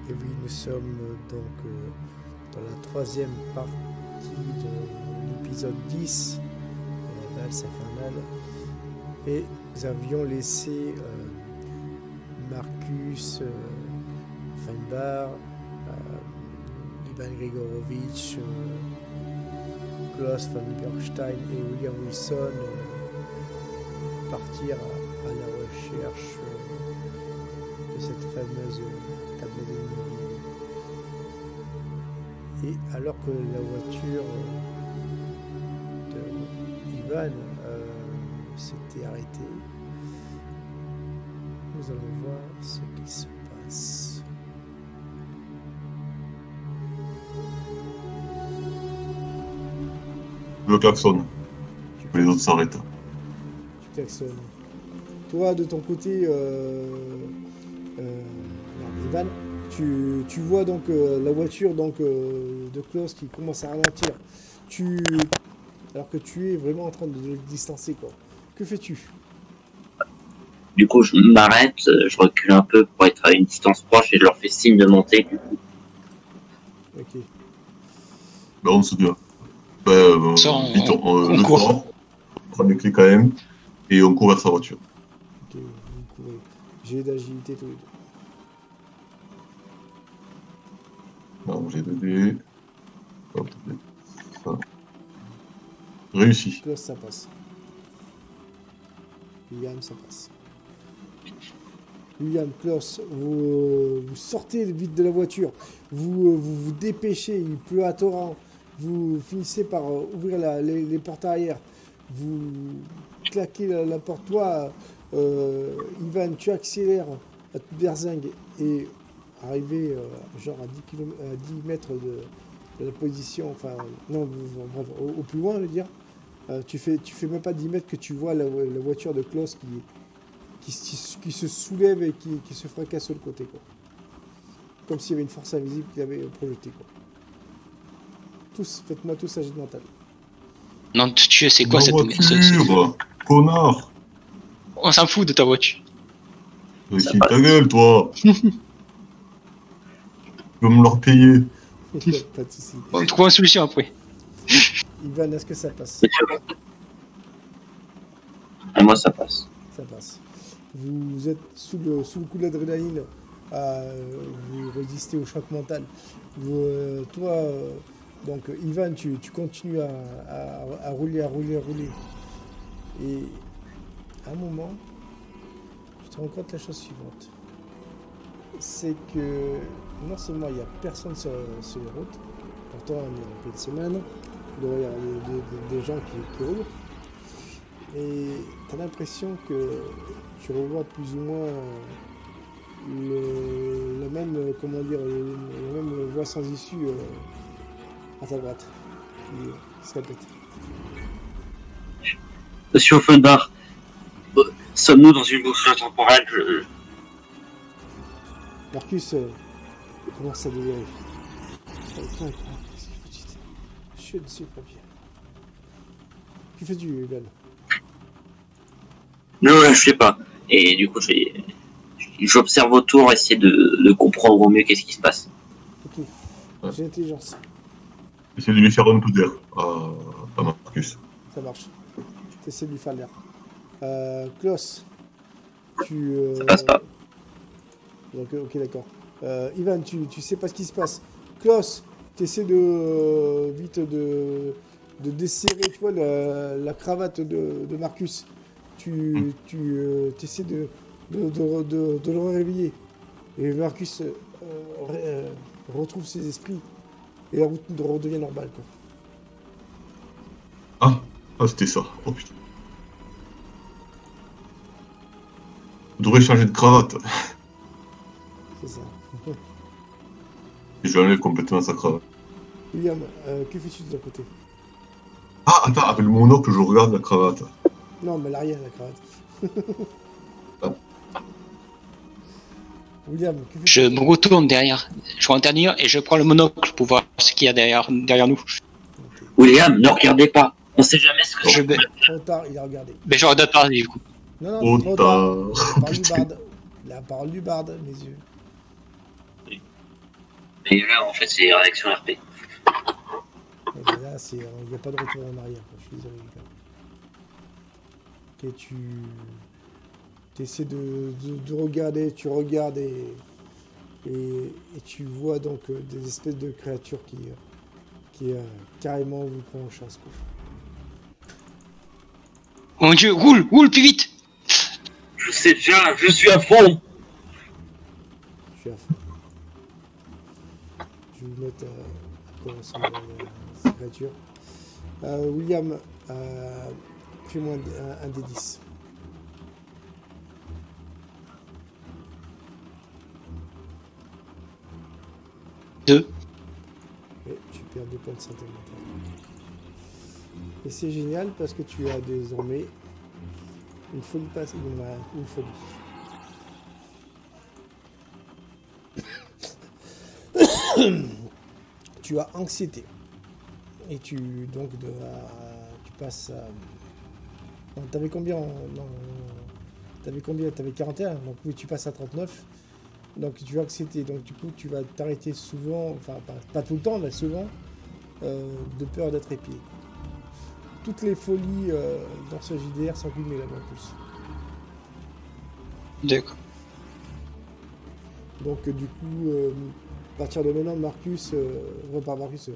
Et oui, nous sommes donc dans la troisième partie de l'épisode 10 de la valse infernale. Et nous avions laissé Marcus Feinbar, Ivan Grigorovitch, Klaus von Gerstein et William Wilson partir à la recherche de cette fameuse tablette d'ennemi. Et alors que la voiture de Ivan s'était arrêtée, nous allons voir ce qui se passe. Le klaxon. Les autres s'arrêtent. Tu klaxonnes. Toi, de ton côté, Ivan, tu vois donc la voiture de Klaus qui commence à ralentir. Alors que tu es vraiment en train de le distancer, quoi. Que fais-tu? Du coup, je m'arrête, je recule un peu pour être à une distance proche et je leur fais signe de monter. Du coup. Ok. Ben, on se dit. Ça, on court. sort, on prend les clés quand même, et on court vers sa voiture. Ok, vous courez. J'ai d'agilité tous les deux. Alors, j'ai 2 dés. Hop, ça. Réussi. Klaus, ça passe. William, ça passe. William, Klaus, vous sortez vite de la voiture. Vous dépêchez, il pleut à torrent. Vous finissez par ouvrir les portes arrière. Vous claquez la porte. Toi, Ivan, tu accélères à toute berzingue et arrivé genre à 10 mètres de la position, enfin, non, bref, au plus loin, je veux dire. Tu fais même pas 10 mètres que tu vois la voiture de Klaus qui se soulève et qui se fracasse sur le côté, quoi. Comme s'il y avait une force invisible qui l'avait projeté, quoi. Faites-moi tous un jet de mental. Non, tu sais quoi Ma cette voiture, connard. On s'en fout de ta voiture. Réussis ta gueule, toi. Tu vas me leur payer. Pas de soucis. On trouve une solution après. Ivan, est-ce que ça passe? Et moi, ça passe. Ça passe. Vous êtes sous le coup d'adrénaline, vous résistez au choc mental. Toi, donc Ivan, tu continues à rouler. Et à un moment, tu te rends compte de la chose suivante. C'est que non seulement il n'y a personne sur les routes, pourtant on est en pleine semaine, il doit y avoir des gens qui roulent. Et tu as l'impression que tu revois plus ou moins la même voie sans issue à ta droite qui se répète. Monsieur Offenbach, sommes-nous dans une boucle temporelle? Marcus commence à délirer. Qu'est-ce qu'il faut dire? Je ne sais pas bien. Que fais-tu, Ivan? Non, je sais pas. Et du coup, j'observe autour, essayer de comprendre au mieux qu'est-ce qui se passe. Ok. J'ai l'intelligence. Essaye de lui faire un peu d'air à Marcus. Ça marche. T'essaies de lui faire l'air. Klaus, Ça passe pas. Donc, ok, d'accord. Ivan, tu sais pas ce qui se passe. Klaus, t'essaies vite de desserrer, tu vois, la cravate de Marcus. Tu essaies de le réveiller. Et Marcus retrouve ses esprits. Et la route redevient normale, quoi. Ah, c'était ça. Oh putain. Je devrais changer de cravate. C'est ça. Et je enlève complètement sa cravate. William, que fais-tu de ton côté? Ah, attends, avec le monocle, je regarde la cravate. Non, mais l'arrière, la cravate. William, que fais-tu? Je me retourne derrière. Je rentre derrière et je prends le monocle pour voir ce qu'il y a derrière nous. Okay. William, ne regardez pas. On sait jamais ce que Je c'est. vais... Trop tard, il a regardé. Mais je regarde pas du coup. Non, trop tard. Putain. La parole du barde, mes yeux. Et là, en fait, c'est réaction RP. Ouais, mais là, il n'y a pas de retour en arrière, quoi. Je suis désolé. Ok, tu essaies de regarder, tu regardes et tu vois donc des espèces de créatures qui carrément vous prend en chasse, quoi. Mon dieu, roule plus vite. Je sais déjà, je suis à fond. Je suis à fond. Je vais vous mettre à quoi ressemble ces créatures. William, fais-moi un des 10. Deux. Et tu perds 2 points de santé mentale. Et c'est génial parce que tu as désormais une folie passée. Une folie. Tu as anxiété. Et tu passes à... T'avais combien T'avais combien? T'avais 41, donc oui, tu passes à 39. Donc tu as anxiété, donc du coup tu vas t'arrêter souvent, enfin pas tout le temps, mais souvent, de peur d'être épié. Toutes les folies dans ce JDR sont cumulées là-bas en plus. D'accord. Donc du coup, à partir de maintenant, Marcus, pas Marcus,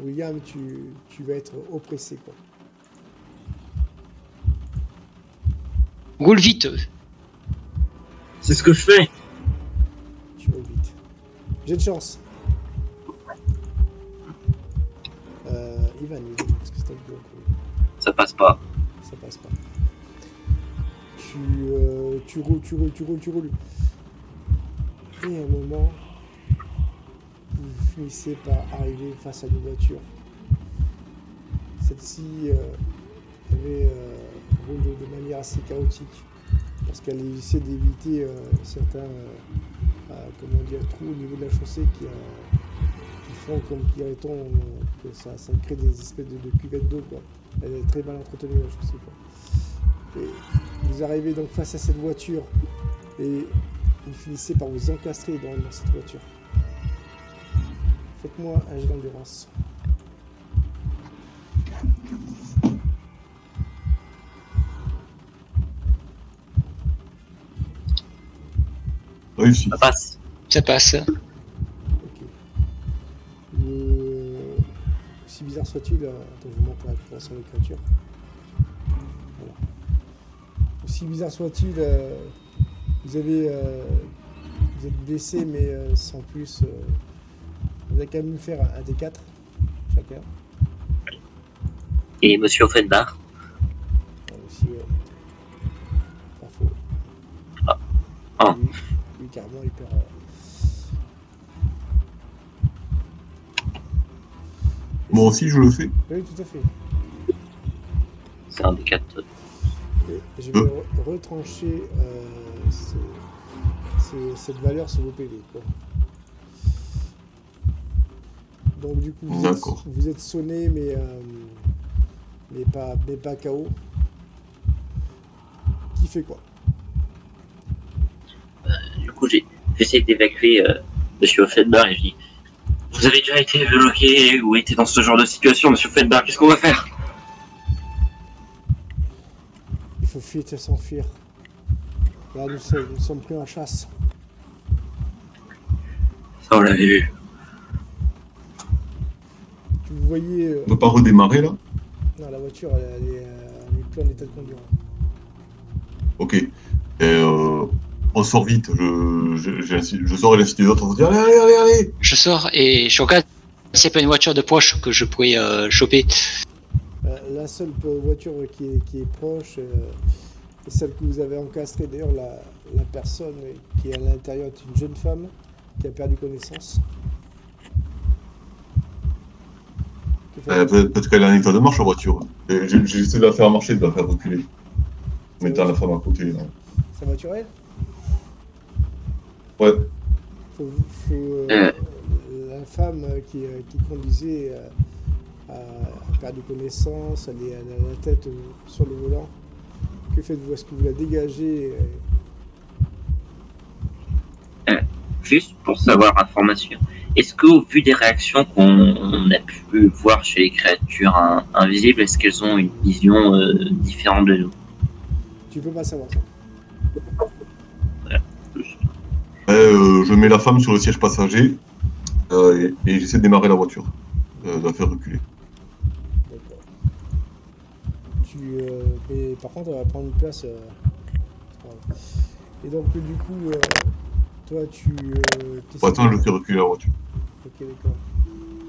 William, tu vas être oppressé, quoi. Roule vite. C'est ce que je fais. Tu roules vite. J'ai de chance. Ivan, parce que c'est un peu... Ça passe pas. Ça passe pas. Tu roules. Et à un moment, vous finissez par arriver face à une voiture. Celle-ci roule de manière assez chaotique parce qu'elle essaie d'éviter certains trous au niveau de la chaussée qui font comme dirait-on que ça crée des espèces de cuvettes d'eau, quoi. Elle est très mal entretenue, la chaussée, quoi. Et vous arrivez donc face à cette voiture et vous finissez par vous encastrer dans cette voiture. Faites-moi un jet d'endurance. Réussi. Ça passe. Ça passe. Ok. Aussi bizarre soit-il, attends, je vous montre la configuration de l'écriture. Voilà. Aussi bizarre soit-il, vous êtes blessé, mais sans plus. Vous allez quand même nous faire un D4 chacun. Et Monsieur Offenbach. Aussi, ouais. Pas faux. Ah. Lui, carrément, il perd. Moi aussi, je le fais. Oui, tout à fait. C'est un des 4. Et je vais retrancher cette valeur sur vos PV, quoi. Donc du coup, vous êtes sonné, mais pas KO. Qui fait quoi? Du coup, j'essaie d'évacuer Monsieur Offenbach et je dis: vous avez déjà été bloqué ou été dans ce genre de situation, Monsieur Offenbach, qu'est-ce qu'on va faire? Il faut fuir et s'enfuir. Là, nous sommes pris en chasse. Ça, on l'avait vu. Vous voyez... On ne peut pas redémarrer là? Non, la voiture, elle est plus en état de conduire. Ok. Et on sort vite. Je sors et laisse les autres. On se dit allez. Je sors et je regarde s'il n'y a pas une voiture de poche que je pourrais choper. La seule voiture qui est proche, est celle que vous avez encastrée. D'ailleurs, la personne qui est à l'intérieur est une jeune femme qui a perdu connaissance. Peut-être qu'elle est en état de marche, la voiture. J'essaie de la faire marcher, de la faire reculer. En mettant la femme à côté. Là. Sa voiture, elle? Ouais. La femme qui conduisait a perdu connaissance, elle a la tête sur le volant. Que faites-vous? Est-ce que vous la dégagez? Juste pour savoir information, Est-ce qu'au vu des réactions qu'on a pu voir chez les créatures invisibles, est-ce qu'elles ont une vision différente de nous? Tu peux pas savoir ça. Je mets la femme sur le siège passager et j'essaie de démarrer la voiture, de la faire reculer. D'accord. Mais par contre, elle va prendre une place. C'est pas grave. Et donc, du coup, toi, Pour attendre, je fais reculer la voiture. Ok, d'accord.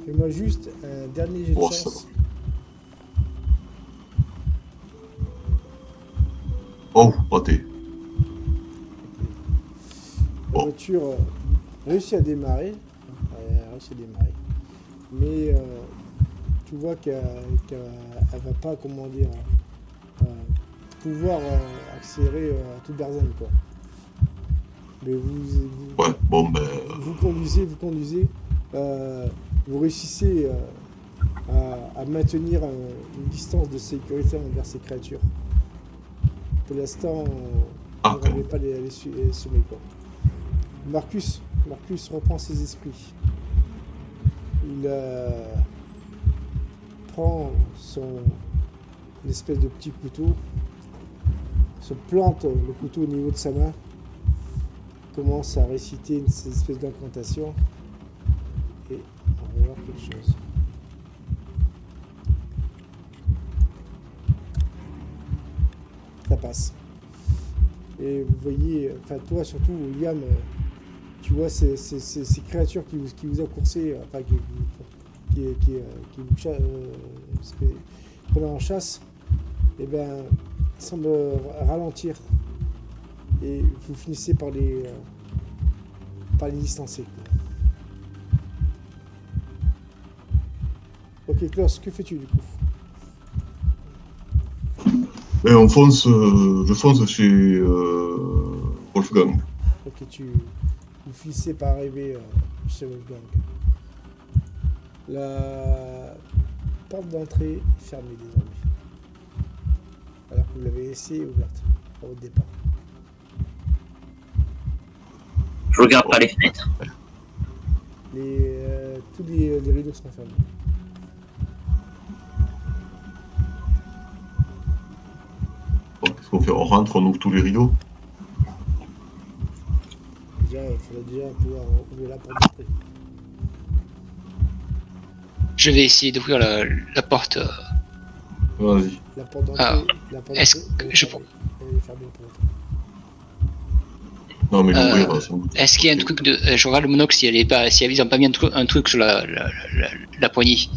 Fais-moi juste un dernier jet de Oh, ça chance. Oh, raté. La voiture réussit à démarrer. Elle a réussi à démarrer. Mais tu vois qu'elle va pas, comment dire, pouvoir accélérer à toute berzingue, quoi. Mais Ouais, bon, ben. vous conduisez, vous réussissez à maintenir une distance de sécurité envers ces créatures. Pour l'instant, vous n'arrivez pas à les semer, quoi. Marcus reprend ses esprits. Il prend une espèce de petit couteau, se plante le couteau au niveau de sa main, commence à réciter une espèce d'incantation et on va voir quelque chose. Ça passe. Et vous voyez, enfin toi surtout William, tu vois ces créatures qui vous ont coursé, enfin qui vous prenaient en chasse, et ben semblent ralentir et vous finissez par les distancer. Ok Klaus, que fais-tu du coup? Et je fonce chez Wolfgang. Ok, vous finissez par arriver chez Wolfgang. La porte d'entrée est fermée désormais. Alors que vous l'avez laissée ouverte à votre départ. Je regarde par les fenêtres. Tous les rideaux sont fermés. Qu'est-ce qu'on fait? On rentre, on ouvre tous les rideaux. Déjà, il faudrait déjà pouvoir ouvrir la porte d'entrée. Je vais essayer d'ouvrir la porte. Vas-y. La porte d'entrée. est-ce que elle est je- fermée. Elle est fermée pour l'entrée. Non, mais l'ouvrir, sans doute. Est-ce qu'il y a un truc de. Je regarde le monocle si ils ont pas mis un truc sur la poignée.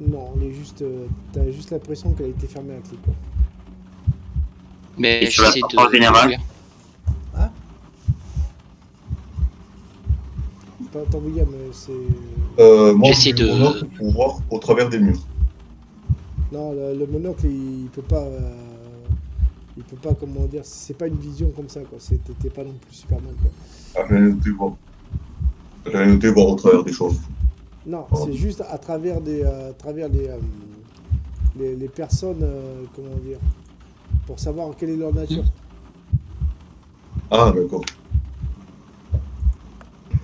Non, t'as juste l'impression qu'elle a été fermée à clé, quoi. Mais Et sur la j'essaie porte de. en général Hein? Attends, William, c'est... Moi, J'essaie j'ai de- mon monocle pour voir au travers des murs. Non, le monocle, il peut pas, comment dire, c'est pas une vision comme ça, quoi. T'es pas non plus Superman, quoi. Ah, j'avais noté voir au travers des choses. Non, Oh. c'est juste à travers les personnes, comment dire, pour savoir quelle est leur nature. Ah, d'accord.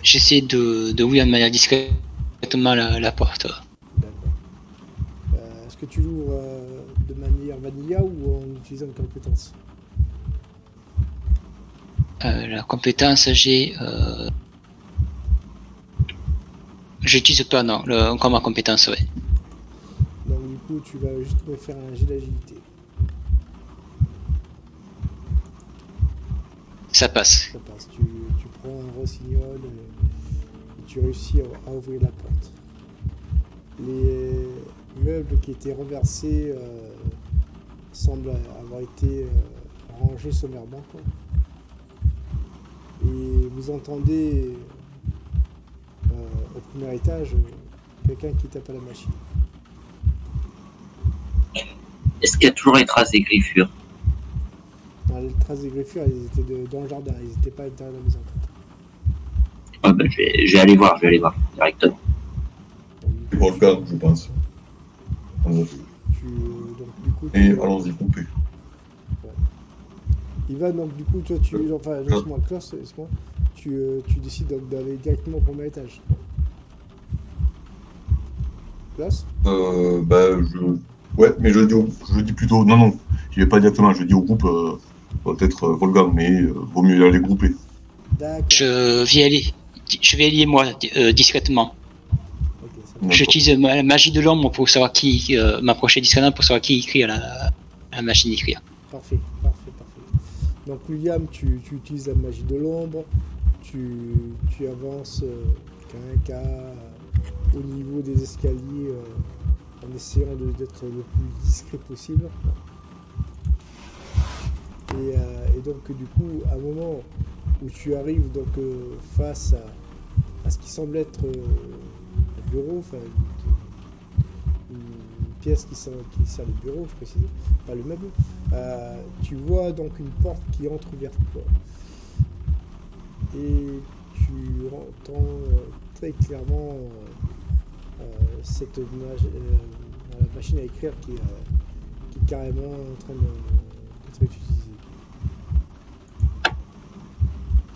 J'essaie d'ouvrir de manière discrètement la porte. D'accord. Est-ce que tu l'ouvres de manière vanilla ou en utilisant une compétence? La compétence, j'utilise pas, non. Encore ma compétence, ouais. Donc du coup, tu vas juste me faire un jet d'agilité. Ça passe. Ça passe. Tu prends un rossignol et tu réussis à ouvrir la porte. Les meubles qui étaient renversés semblent avoir été rangés sommairement, quoi. Et vous entendez au premier étage quelqu'un qui tape à la machine. Est-ce qu'il y a toujours les traces des griffures? Alors, les traces des griffures, elles étaient dans le jardin, ils n'étaient pas à l'intérieur de la maison. En fait. Ah ben, je vais aller voir directement. C'est Wolfgang, je pense. Donc, du coup, Et allons-y, couper. Il va donc du coup, toi, enfin, laisse-moi, Klaus, laisse-moi. tu décides donc d'aller directement au premier étage. Place? Ouais, mais je dis plutôt... Non, je vais pas directement, je dis au groupe, peut-être Volgan, mais vaut mieux y aller grouper. D'accord. Je vais aller moi discrètement. Ok, ça D'accord. J'utilise la magie de l'ombre pour savoir qui m'approcher discrètement pour savoir qui écrit à la machine d'écrire. Parfait. Donc William, tu utilises la magie de l'ombre, tu avances qu'un au niveau des escaliers en essayant d'être le plus discret possible. Et donc du coup, à un moment où tu arrives donc face à ce qui semble être un bureau, enfin une pièce qui sert de bureau, je précise, pas le meuble, tu vois donc une porte qui est entrouverte, quoi. Et tu entends très clairement cette la machine à écrire qui est carrément en train d'être utilisée.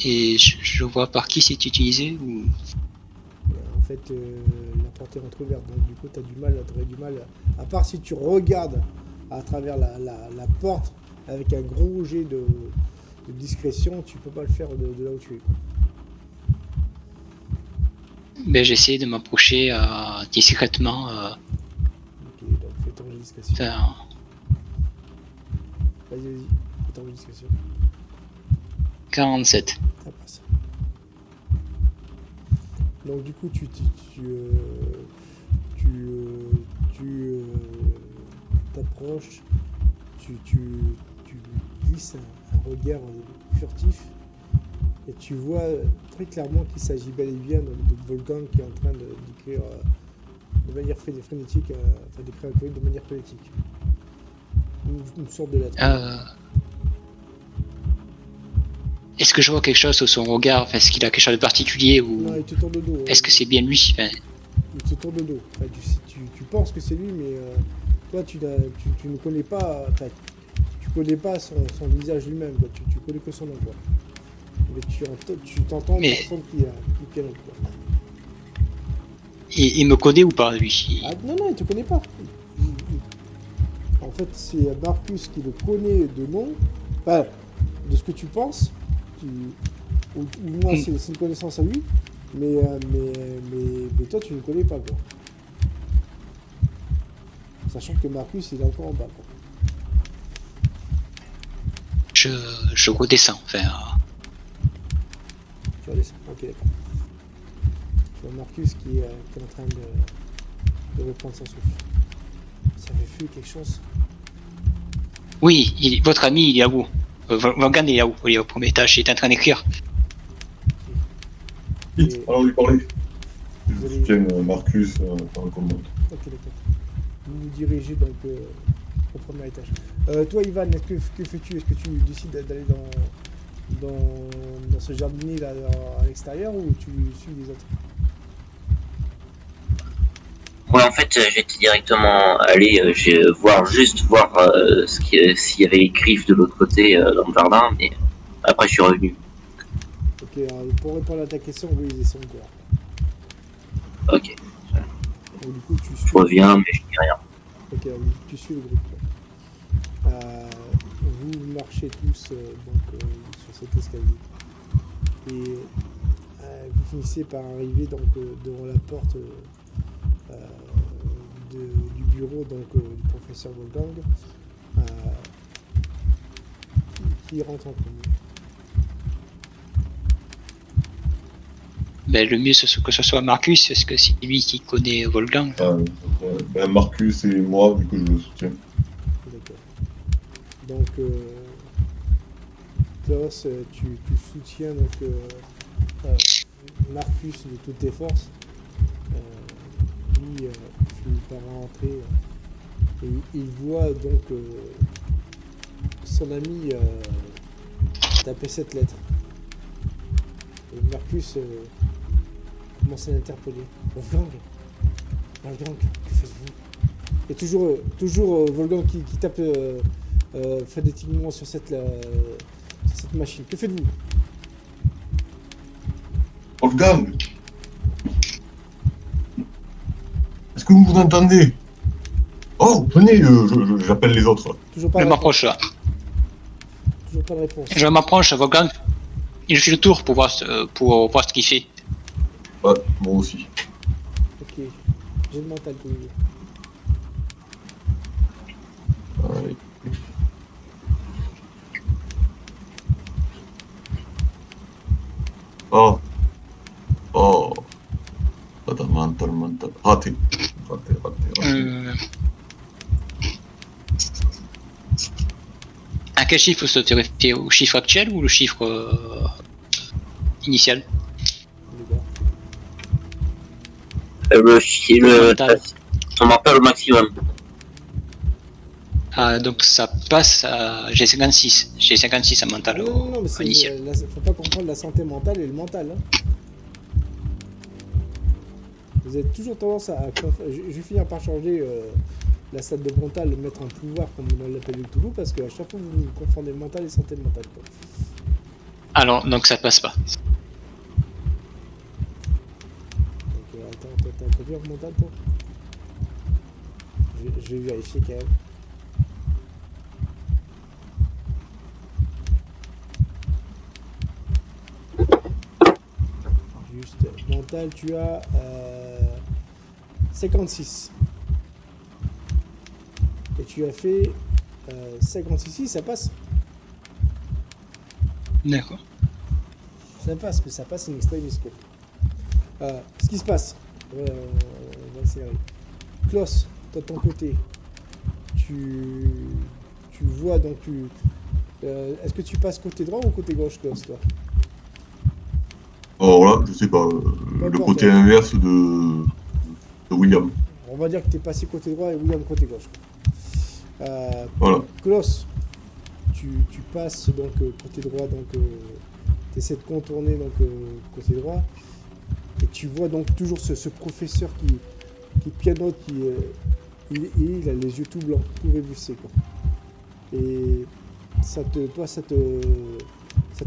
Et je vois par qui c'est utilisé ou... En fait, la porte est entrouverte, donc du coup, tu aurais du mal, à part si tu regardes à travers la porte avec un gros jet de discrétion, tu peux pas le faire de là où tu es. Ben, j'essaie de m'approcher discrètement. Ok, donc fais ton jet de discrétion. Vas-y, fais ton jet de discrétion. 47. Ça passe. Donc du coup, tu t'approches, tu glisses un regard furtif et tu vois très clairement qu'il s'agit bel et bien de Volgan qui est en train d'écrire de manière frénétique, enfin d'écrire un courrier de manière frénétique. Une sorte de lettre. Est-ce que je vois quelque chose sur son regard? Enfin, est-ce qu'il a quelque chose de particulier ou... Non, il te tourne le dos. Est-ce que c'est bien lui? Enfin... Il te tourne le dos. Enfin, tu penses que c'est lui, mais toi, tu ne connais pas. Enfin, tu connais pas son visage lui-même. Quoi. Tu connais que son nom. Quoi. Mais tu t'entends mais... personne qui a l'autre. Il me connaît ou pas, lui? Ah, non, il te connaît pas. En fait, c'est Marcus qui le connaît de nom. Enfin, de ce que tu penses. Ou moi, c'est une connaissance à lui. Mais toi, tu ne connais pas, quoi. Sachant que Marcus, il est encore en bas, quoi. Je redescends, enfin... Tu redescends, ok, d'accord. Tu vois Marcus qui est en train de reprendre son souffle. Ça avait fait quelque chose. Oui, votre ami, il est à vous. Volgan, il est à vous, il est au premier étage, il est en train d'écrire. Vite, allons lui parler. Je Vous allez- soutiens Marcus dans le combat. Ok, d'accord. Vous vous dirigez donc au premier étage. Toi, Ivan, que fais-tu? Est-ce que tu décides d'aller dans ce jardinier là à l'extérieur ou tu suis les autres? Ouais, en fait, j'étais directement allé voir s'il y avait les griffes de l'autre côté dans le jardin, mais après je suis revenu. Ok, alors, pour répondre à ta question, oui, ils y sont encore. Ok, Donc, du coup, tu je suis. reviens, mais je dis rien. Ok, alors, tu suis le groupe. Vous marchez tous sur cet escalier. Et vous finissez par arriver donc devant la porte du bureau donc, du professeur Wolfgang qui rentre en premier. Ben, le mieux, c'est que ce soit Marcus, parce que c'est lui qui connaît Volgan. Marcus et moi, vu que je le soutiens. D'accord. Donc, Klaus, tu soutiens donc, Marcus de toutes tes forces. Lui finit par rentrer et il voit donc son ami taper cette lettre. Et Marcus commence à l'interpeller. Wolfgang, que faites-vous? Et toujours Wolfgang qui tape frénétiquement sur cette machine. Que faites-vous? Wolfgang, est-ce que vous vous entendez? Oh, venez, j'appelle les autres. Toujours pas Je de réponse. m'approche là. Toujours pas de réponse. Je m'approche, Wolfgang. Et je fais le tour pour voir ce qu'il fait. Ouais, moi aussi. Ok. J'ai le mental tous les deux. Ouais. Oh. Oh. Mental. Raté. Raté. À quel chiffre se te réfère? Au chiffre actuel ou le chiffre initial? Les gars. On m'appelle au maximum. Ah, donc ça passe à... J'ai 56. J'ai 56 en mental Non, mais c'est initial. faut pas confondre la santé mentale et le mental. Hein. Vous avez toujours tendance à je vais finir par changer la salle de mental, le mettre en pouvoir comme on l'appelle le Toulouse, parce qu'à chaque fois vous confondez mental et santé mentale. Quoi. Alors, donc ça passe pas. Donc attends, t'as combien en mental toi? Je vais vérifier quand même. Juste, mental, tu as 56. Et tu as fait 56, ça passe. D'accord. Ça passe, mais ça passe in extremis. Ce qui se passe, on va accélérer. Klaus, toi de ton côté, tu vois donc est-ce que tu passes côté droit ou côté gauche, Klaus, toi? Alors là, je sais pas, le importe, côté ouais. inverse de William. On va dire que tu es passé côté droit et William côté gauche. Voilà. Klaus, tu passes donc côté droit, donc tu essaies de contourner donc côté droit, et tu vois donc toujours ce professeur qui pianote, il a les yeux tout blancs, tout révulsés, quoi. Et ça te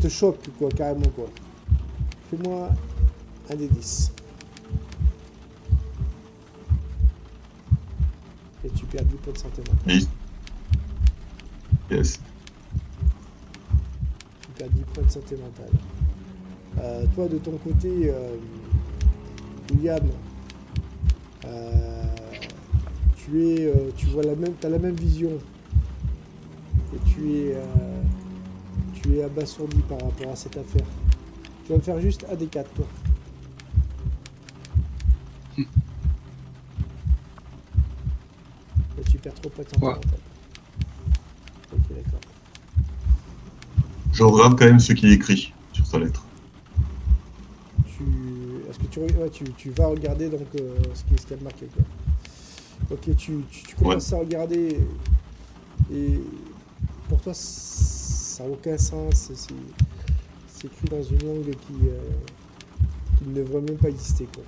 choque, quoi, carrément, quoi. Fais-moi un des 10. Et tu perds 10 points de santé mentale. Oui. Yes. Tu perds 10 points de santé mentale. Toi, de ton côté, William, tu vois t'as la même vision. Et tu es abasourdi par rapport à cette affaire. Tu vas me faire juste un des 4, toi. Et tu perds trop de points de santé mentale. Ok, d'accord. Je regarde quand même ce qui est écrit sur sa lettre. Est-ce que tu vas regarder donc ce qu'il y a de marqué, quoi. Ok, tu commences à regarder et pour toi ça n'a aucun sens. C'est écrit dans une langue qui ne devrait même pas exister, quoi.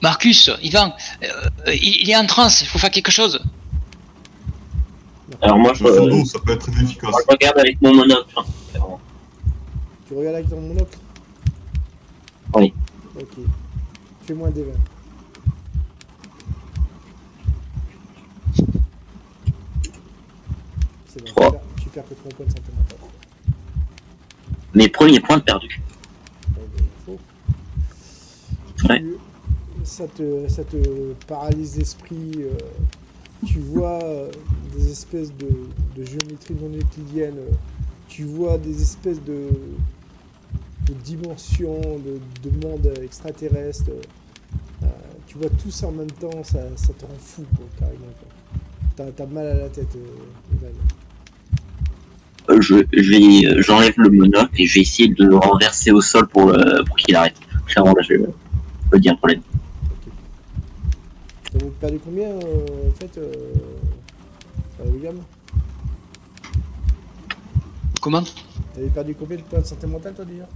Marcus, Ivan, il est en transe, il faut faire quelque chose. Alors moi, Le pseudo, ça peut être très efficace. je regarde avec mon monocle. Hein. Tu regardes avec ton monocle? Oui. Ok. Fais-moi un des 20. C'est bon, 3. tu perds que 3 points de santé mentale. Mes premiers points perdus. Faux. Ouais. Ça te paralyse l'esprit. Tu vois des espèces de géométrie non euclidienne. Tu vois des espèces de dimensions, de mondes extraterrestres. Tu vois tout ça en même temps, ça te rend fou, quoi, carrément, quoi. T'as mal à la tête, Ivan. J'enlève le monocle et je vais essayer de le renverser au sol pour qu'il arrête. Clairement, là, je peux dire un problème. T'as perdu combien, en fait, William? Comment? T'avais perdu combien de points de santé mentale, toi, déjà?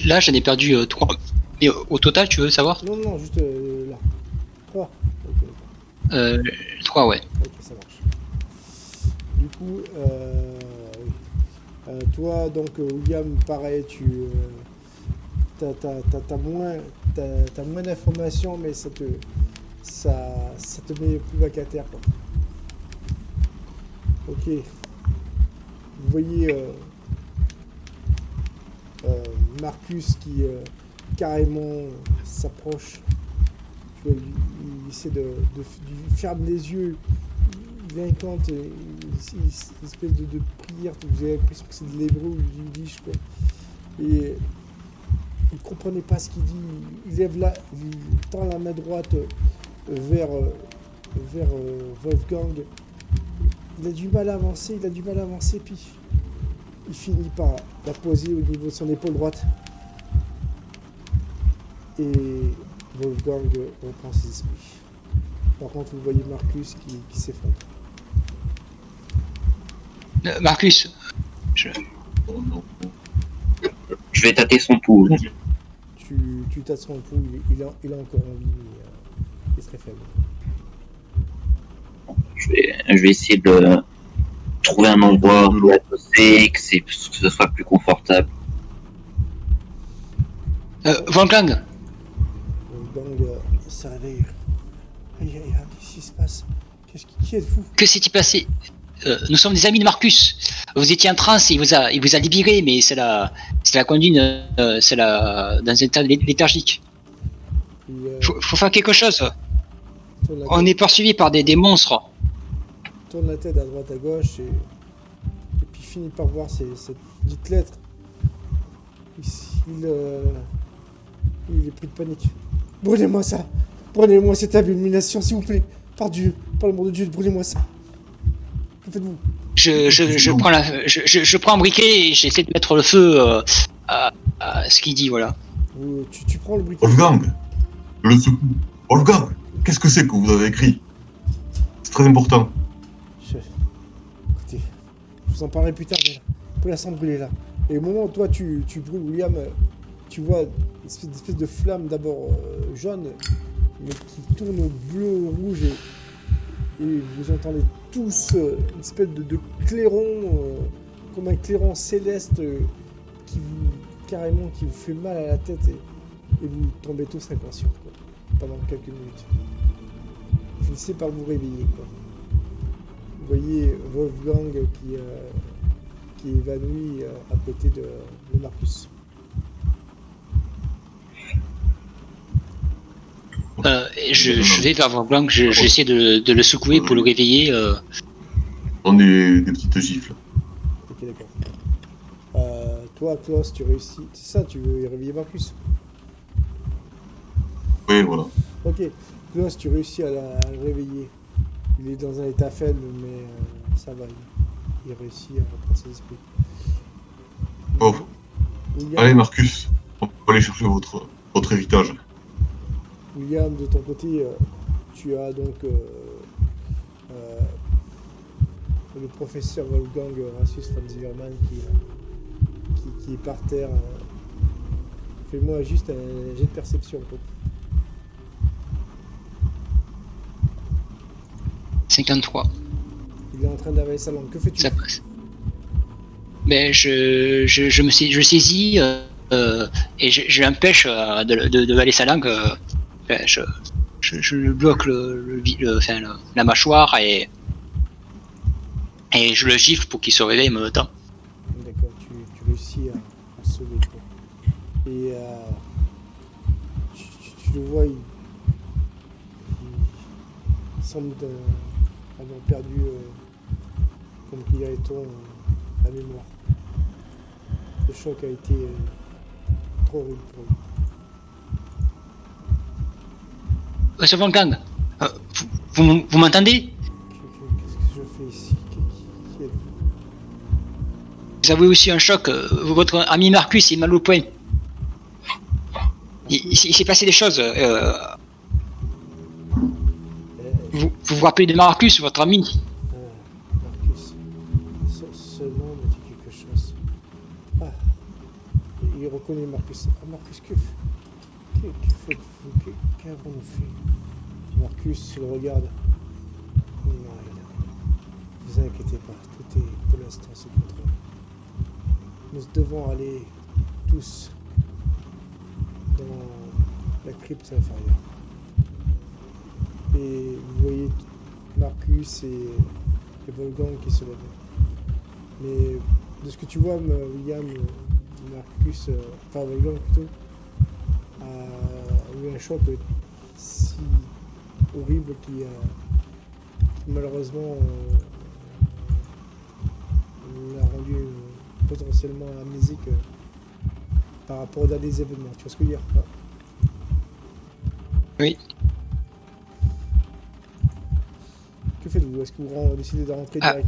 Là, j'en ai perdu 3. Mais au total, tu veux savoir? Non, juste là. 3. Ok, 3, ouais. ok, ça marche. Du coup, oui. Toi, donc, William, pareil, t'as moins d'informations, mais ça te met plus vacataire, quoi. Ok. Vous voyez Marcus qui carrément s'approche. Il essaie de fermer les yeux. Il incante une espèce de prière. Vous avez l'impression que c'est de l'hébreu ou du yiddish, quoi. Et il ne comprenait pas ce qu'il dit. Il tend la main droite vers Wolfgang. Il a du mal à avancer, puis il finit par la poser au niveau de son épaule droite. Et Wolfgang reprend ses esprits. Par contre, vous voyez Marcus qui s'effondre. Marcus, Je vais tâter son pouls. Tu tâtes son pouls, il a encore envie, mais il est très faible. Je vais essayer de trouver un endroit où adossé, que ce soit plus confortable. Wolfgang, Wolfgang se réveille. Qu'est-ce qui se passe? Qui êtes-vous? que s'est-il passé? Nous sommes des amis de Marcus. Vous étiez en transe et il vous a libéré, mais c'est la conduite, dans un état léthargique. Faut faire quelque chose. On est poursuivi par des monstres. Tourne la tête à droite à gauche et puis finit par voir cette petite lettre. Il est pris de panique. Brûlez-moi ça! Brûlez-moi cette abomination, s'il vous plaît! Par Dieu! Par le nom de Dieu, brûlez-moi ça! Que faites-vous? Je prends un briquet et j'essaie de mettre le feu à ce qu'il dit, voilà. Tu prends le briquet. Wolfgang, le secours. Wolfgang, qu'est-ce que c'est que vous avez écrit? C'est très important. Écoutez, je vous en parlerai plus tard, mais vous pouvez la sang brûler là. Et au moment où toi tu brûles, William, tu vois une espèce de flamme d'abord jaune, mais qui tourne au bleu, au rouge, et vous entendez tous une espèce de clairon, comme un clairon céleste qui vous fait mal à la tête, et vous tombez tous inconscients, quoi, pendant quelques minutes. Vous finissez par vous réveiller, quoi. Vous voyez Wolfgang qui est évanoui à côté de Marcus. Je vais vers Wolfgang, j'essaie de le secouer pour le réveiller. On est des petites gifles. Ok, d'accord. Toi, Klaus, tu réussis. C'est ça, tu veux réveiller Marcus? Oui, voilà. Ok, Klaus, tu réussis à le réveiller. Il est dans un état faible, mais ça va. Il réussit à reprendre ses esprits. Oh. William, Allez, Marcus, on va aller chercher votre héritage. William, de ton côté, tu as donc le professeur Wolfgang Rassus von Zimmermann qui est par terre. Fais-moi juste un jet de perception. Quoi. 53. Il est en train d'avaler sa langue. Que fais-tu? Ça passe. Ben, je saisis et je l'empêche de valer sa langue. Je bloque la mâchoire et je le gifle pour qu'il se réveille en même temps. D'accord, tu réussis à sauver. Quoi. Et tu le vois, il semble avoir perdu, comme dirait-on, la mémoire. Le choc a été trop rude pour lui. Monsieur Wolfgang, vous m'entendez? Qu'est-ce que je fais ici? Qui êtes-vous? Vous avez aussi un choc. Votre ami Marcus est mal au point. Il s'est passé des choses. Vous vous rappelez de Marcus, votre ami? Marcus. Ce nom me dit quelque chose. Ah. Il reconnaît Marcus. Ah, Marcus, que faites-vous? Qu'avons-nous fait? Marcus le regarde. Non, ne vous inquiétez pas. Tout est pour l'instant sous contrôle. nous devons aller tous dans la crypte inférieure. Et vous voyez Marcus et Wolfgang qui se lèvent. Mais de ce que tu vois, William, Marcus, enfin Wolfgang plutôt, a eu un choc si horrible qui malheureusement l'a rendu potentiellement amnésique par rapport à des événements. Tu vois ce que je veux dire? Oui. Que faites-vous? Est-ce que vous décidez de rentrer direct?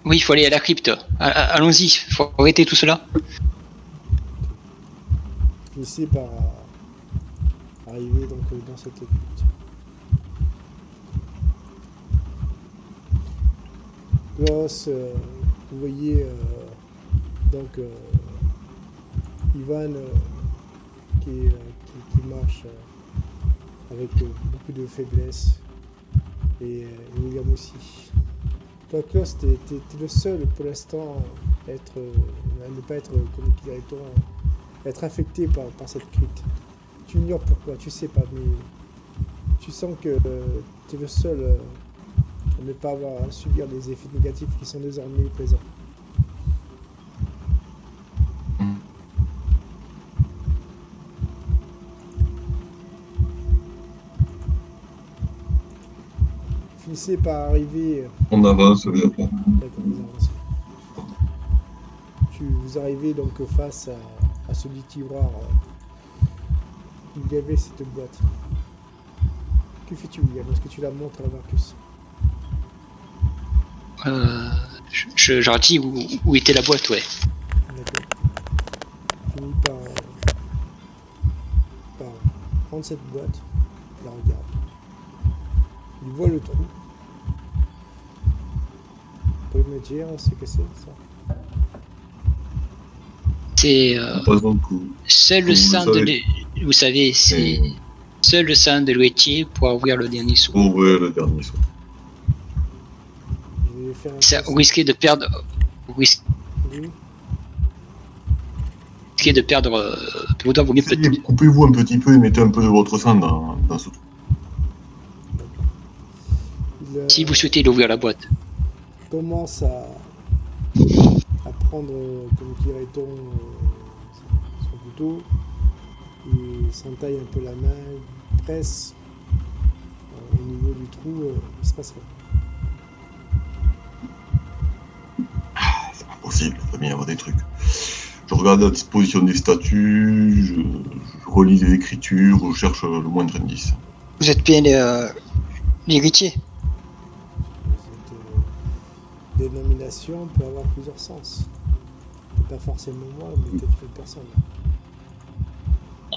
Oui, il faut aller à la crypte. Allons-y, il faut arrêter tout cela. Finissez par arriver donc dans cette crypte. Gross, vous voyez donc Ivan qui marche avec beaucoup de faiblesse et William aussi. Toi, Klaus, t'es le seul pour l'instant à ne pas être, comme dirait-on, être affecté par cette crypte. Tu ignores pourquoi, tu sais pas, mais tu sens que t'es le seul à ne pas avoir à subir les effets négatifs qui sont désormais présents. Finissez par arriver. On avance, d'accord. D'accord, vous avancez. Vous arrivez donc face à ce lit tiroir où il y avait cette boîte. Que fais-tu, William? Est-ce que tu la montres à Marcus? Je leur dis où était la boîte, ouais. D'accord. Finis par prendre cette boîte, la regarde. Il voit le trou. Vous pouvez me dire ce que c'est, ça? C'est seul le sang de vous savez, c'est seul le sang de l'ouetier pour ouvrir le dernier seau. Pour ouvrir le dernier seau. Je vais faire un Ça test. risquer de perdre l'odeur vaut mieux peut-être. Coupez-vous un petit peu et mettez un peu de votre sang dans ce trou. Si vous souhaitez l'ouvrir la boîte. Commence à prendre, comme dirait-on, son couteau, il s'entaille un peu la main, il presse au niveau du trou, il se passe rien. C'est pas possible, il va bien y avoir des trucs. Je regarde la disposition des statues, je relis les écritures, je cherche le moindre indice. Vous êtes bien l'héritier. Cette dénomination peut avoir plusieurs sens. Pas forcément moi, mais peut-être une personne.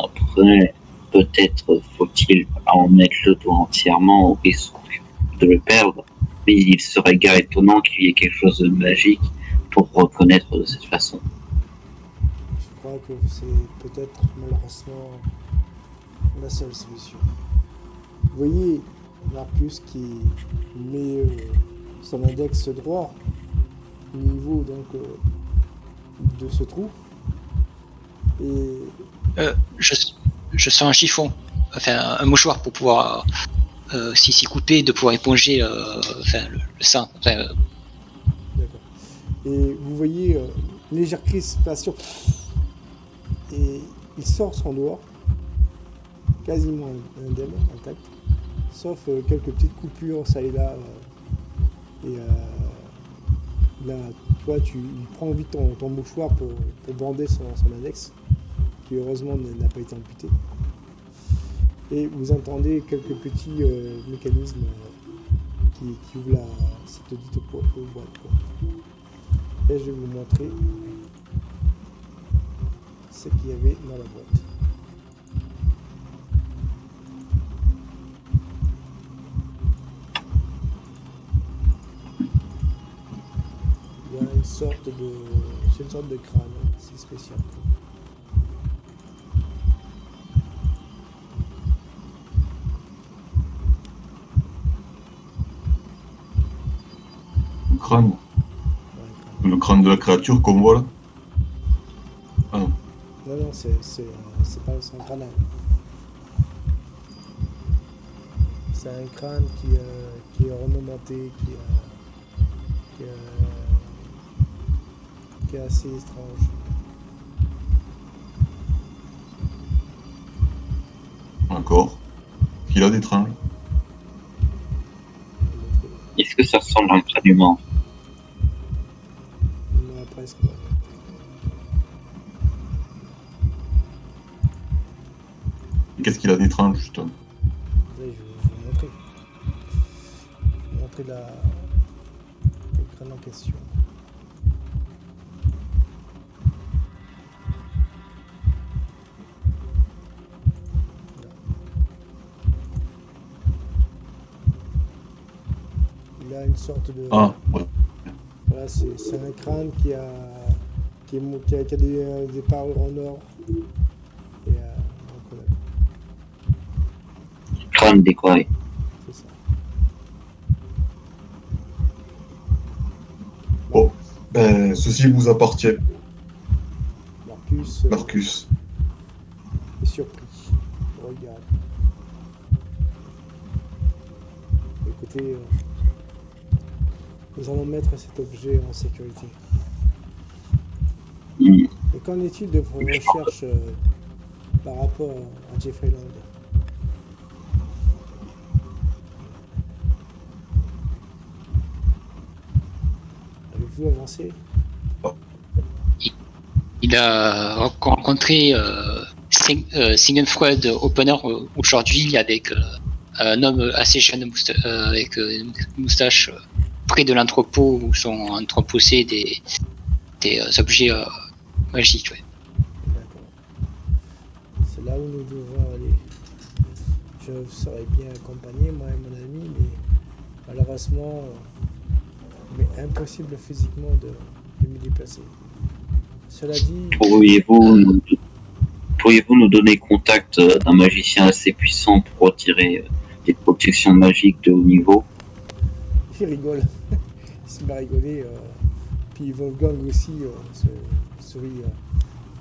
Après, peut-être faut-il en mettre le doigt entièrement au risque de le perdre, mais il serait gare étonnant qu'il y ait quelque chose de magique pour reconnaître de cette façon. Je crois que c'est peut-être malheureusement la seule solution. Vous voyez Marcus qui met son index droit au niveau donc de ce trou et Je sens un chiffon, enfin un mouchoir pour pouvoir, si coupé, de pouvoir éponger le sang. d'accord. Et vous voyez une légère crispation et il sort son doigt quasiment indemne, intact, sauf quelques petites coupures ça et là et là toi il prend vite ton mouchoir pour bander son index qui heureusement n'a pas été amputé et vous entendez quelques petits mécanismes qui ouvrent cette dite boîte quoi. Et je vais vous montrer ce qu'il y avait dans la boîte. Il y a une sorte de crâne, c'est spécial. Le crâne. Ouais, crâne de la créature qu'on voit là? Ah non. Non, c'est pas son crâne. C'est un crâne qui est ornementé, qui est assez étrange. D'accord. Il a des tringles. Est-ce que ça ressemble à un crâne humain? Non, presque pas. Qu'est-ce qu'il a des tringles, justement? Là, je vais vous montrer. Je vais vous montrer le crâne en question. Il a une sorte de... Ah, ouais. Voilà, c'est un crâne qui a des parures en or. Et donc voilà, Crâne décoré. c'est ça. Bon, ben, ceci vous appartient, Marcus Marcus. est surpris. Regarde. Écoutez, nous allons mettre cet objet en sécurité. Hmm. Et qu'en est-il de vos recherches par rapport à Jeffrey Lang? Avez-vous avancé? Il a rencontré Sigmund Opener aujourd'hui avec un homme assez jeune avec une moustache près de l'entrepôt où sont entreposés des objets magiques. Ouais. D'accord. C'est là où nous devons aller. Je vous serais bien accompagné, moi et mon ami, mais malheureusement, il est impossible physiquement de me déplacer. Cela dit, Pourriez-vous nous donner contact d'un magicien assez puissant pour retirer des protections magiques de haut niveau? il rigole. Il se met à rigoler. Puis Wolfgang aussi sourit.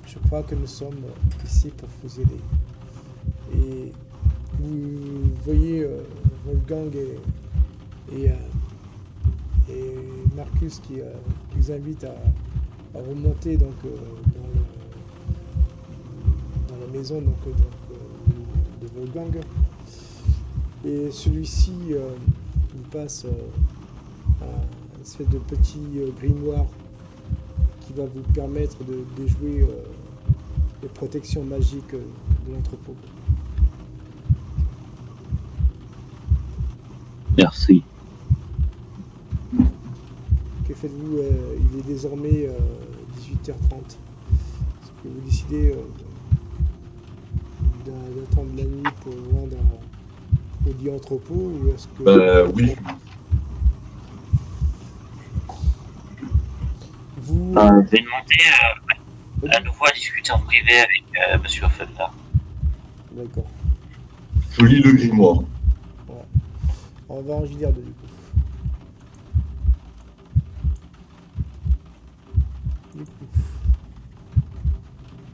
Je crois que nous sommes ici pour vous aider. Et vous voyez Wolfgang et Marcus qui vous invite à remonter donc, dans la maison de Wolfgang. Et celui-ci vous passe une espèce de petit grimoire qui va vous permettre de déjouer les protections magiques de l'entrepôt. Merci. Que faites-vous? Il est désormais 18h30. Est-ce que vous décidez d'attendre la nuit pour vous rendre au dit entrepôt ou est-ce que... Oui. Vous... Je vais demander à nouveau à discuter en privé avec Monsieur Felda. D'accord. Je lis le grimoire. Ouais. On va en JDR2 du coup.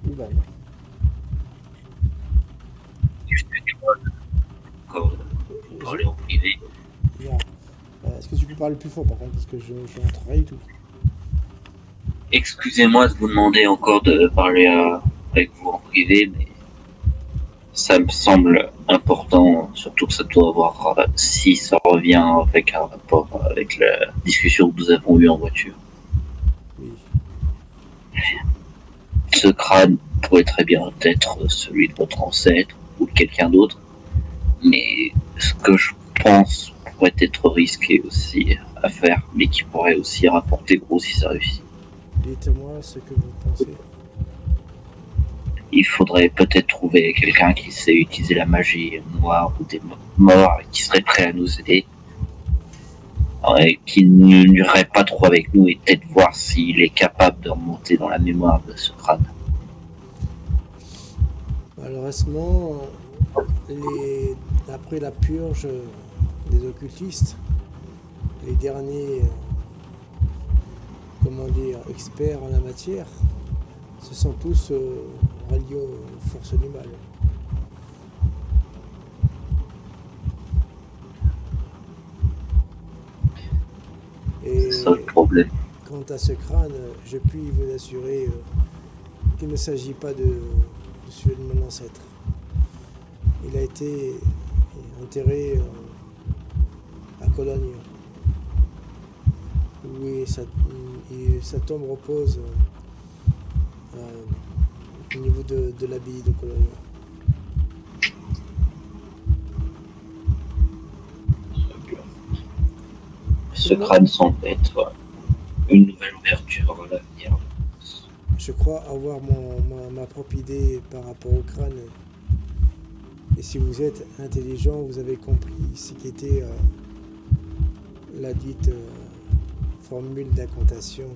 Ivan. Excusez-moi encore de parler en privé. Bien. Est-ce que tu peux parler plus fort par contre parce que je n'entends rien du tout. Excusez-moi de vous demander encore de parler avec vous en privé, mais ça me semble important, surtout que ça doit avoir, si ça revient avec un rapport avec la discussion que nous avons eue en voiture. Oui. Ce crâne pourrait très bien être celui de votre ancêtre ou de quelqu'un d'autre, mais ce que je pense pourrait être risqué aussi à faire, mais qui pourrait aussi rapporter gros si ça réussit. Dites-moi ce que vous pensez. Il faudrait peut-être trouver quelqu'un qui sait utiliser la magie noire ou des morts et qui serait prêt à nous aider. Et qui n'irait pas trop avec nous et peut-être voir s'il est capable de remonter dans la mémoire de ce crâne. Malheureusement, après la purge des occultistes, les derniers comment dire, experts en la matière, se sont tous ralliés aux forces du mal. Et C'est ça le problème. quant à ce crâne, je puis vous assurer qu'il ne s'agit pas de celui de mon ancêtre. Il a été enterré à Cologne, où sa tombe repose au niveau de l'abbaye de Cologne. Ce crâne semble être une nouvelle ouverture à l'avenir. Je crois avoir ma propre idée par rapport au crâne. Et si vous êtes intelligent, vous avez compris ce qu'était la dite formule d'incantation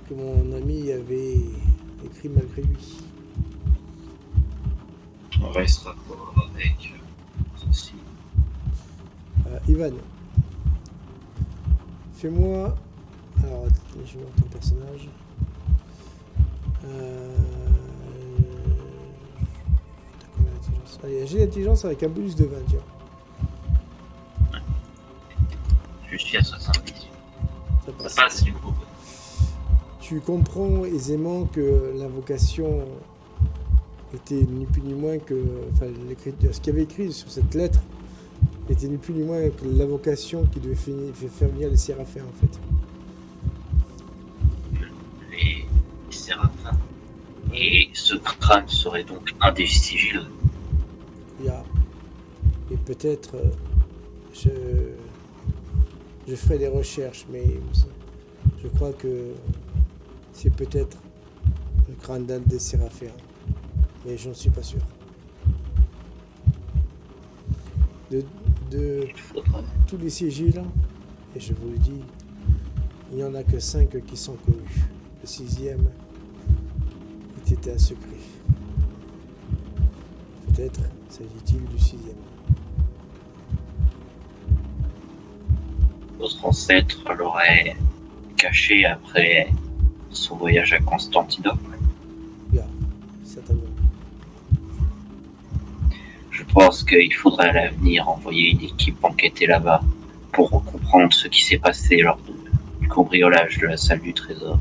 que mon ami avait écrit malgré lui. On restera pas avec ceci. Ivan, fais-moi... Alors, je vais voir ton personnage. Allez, j'ai l'intelligence avec un bonus de 20, tiens. Je suis à 70. Ça passe. Ça passe du coup. Tu comprends aisément que l'invocation était ni plus ni moins que... Enfin, ce qu'il y avait écrit sur cette lettre était ni plus ni moins que l'invocation qui devait faire venir les séraphins, en fait. Les séraphins. Et ce crâne serait donc un des sigils. Et peut-être je ferai des recherches, mais je crois que c'est peut-être le crâne d'un des séraphins, mais je n'en suis pas sûr. De tous les sigils, et je vous le dis, il n'y en a que 5 qui sont connus. Le 6e était un secret. Peut-être s'agit-il du 6e. Votre ancêtre l'aurait caché après son voyage à Constantinople. Yeah, certainement. Je pense qu'il faudrait à l'avenir envoyer une équipe enquêter là-bas pour comprendre ce qui s'est passé lors du cambriolage de la salle du trésor.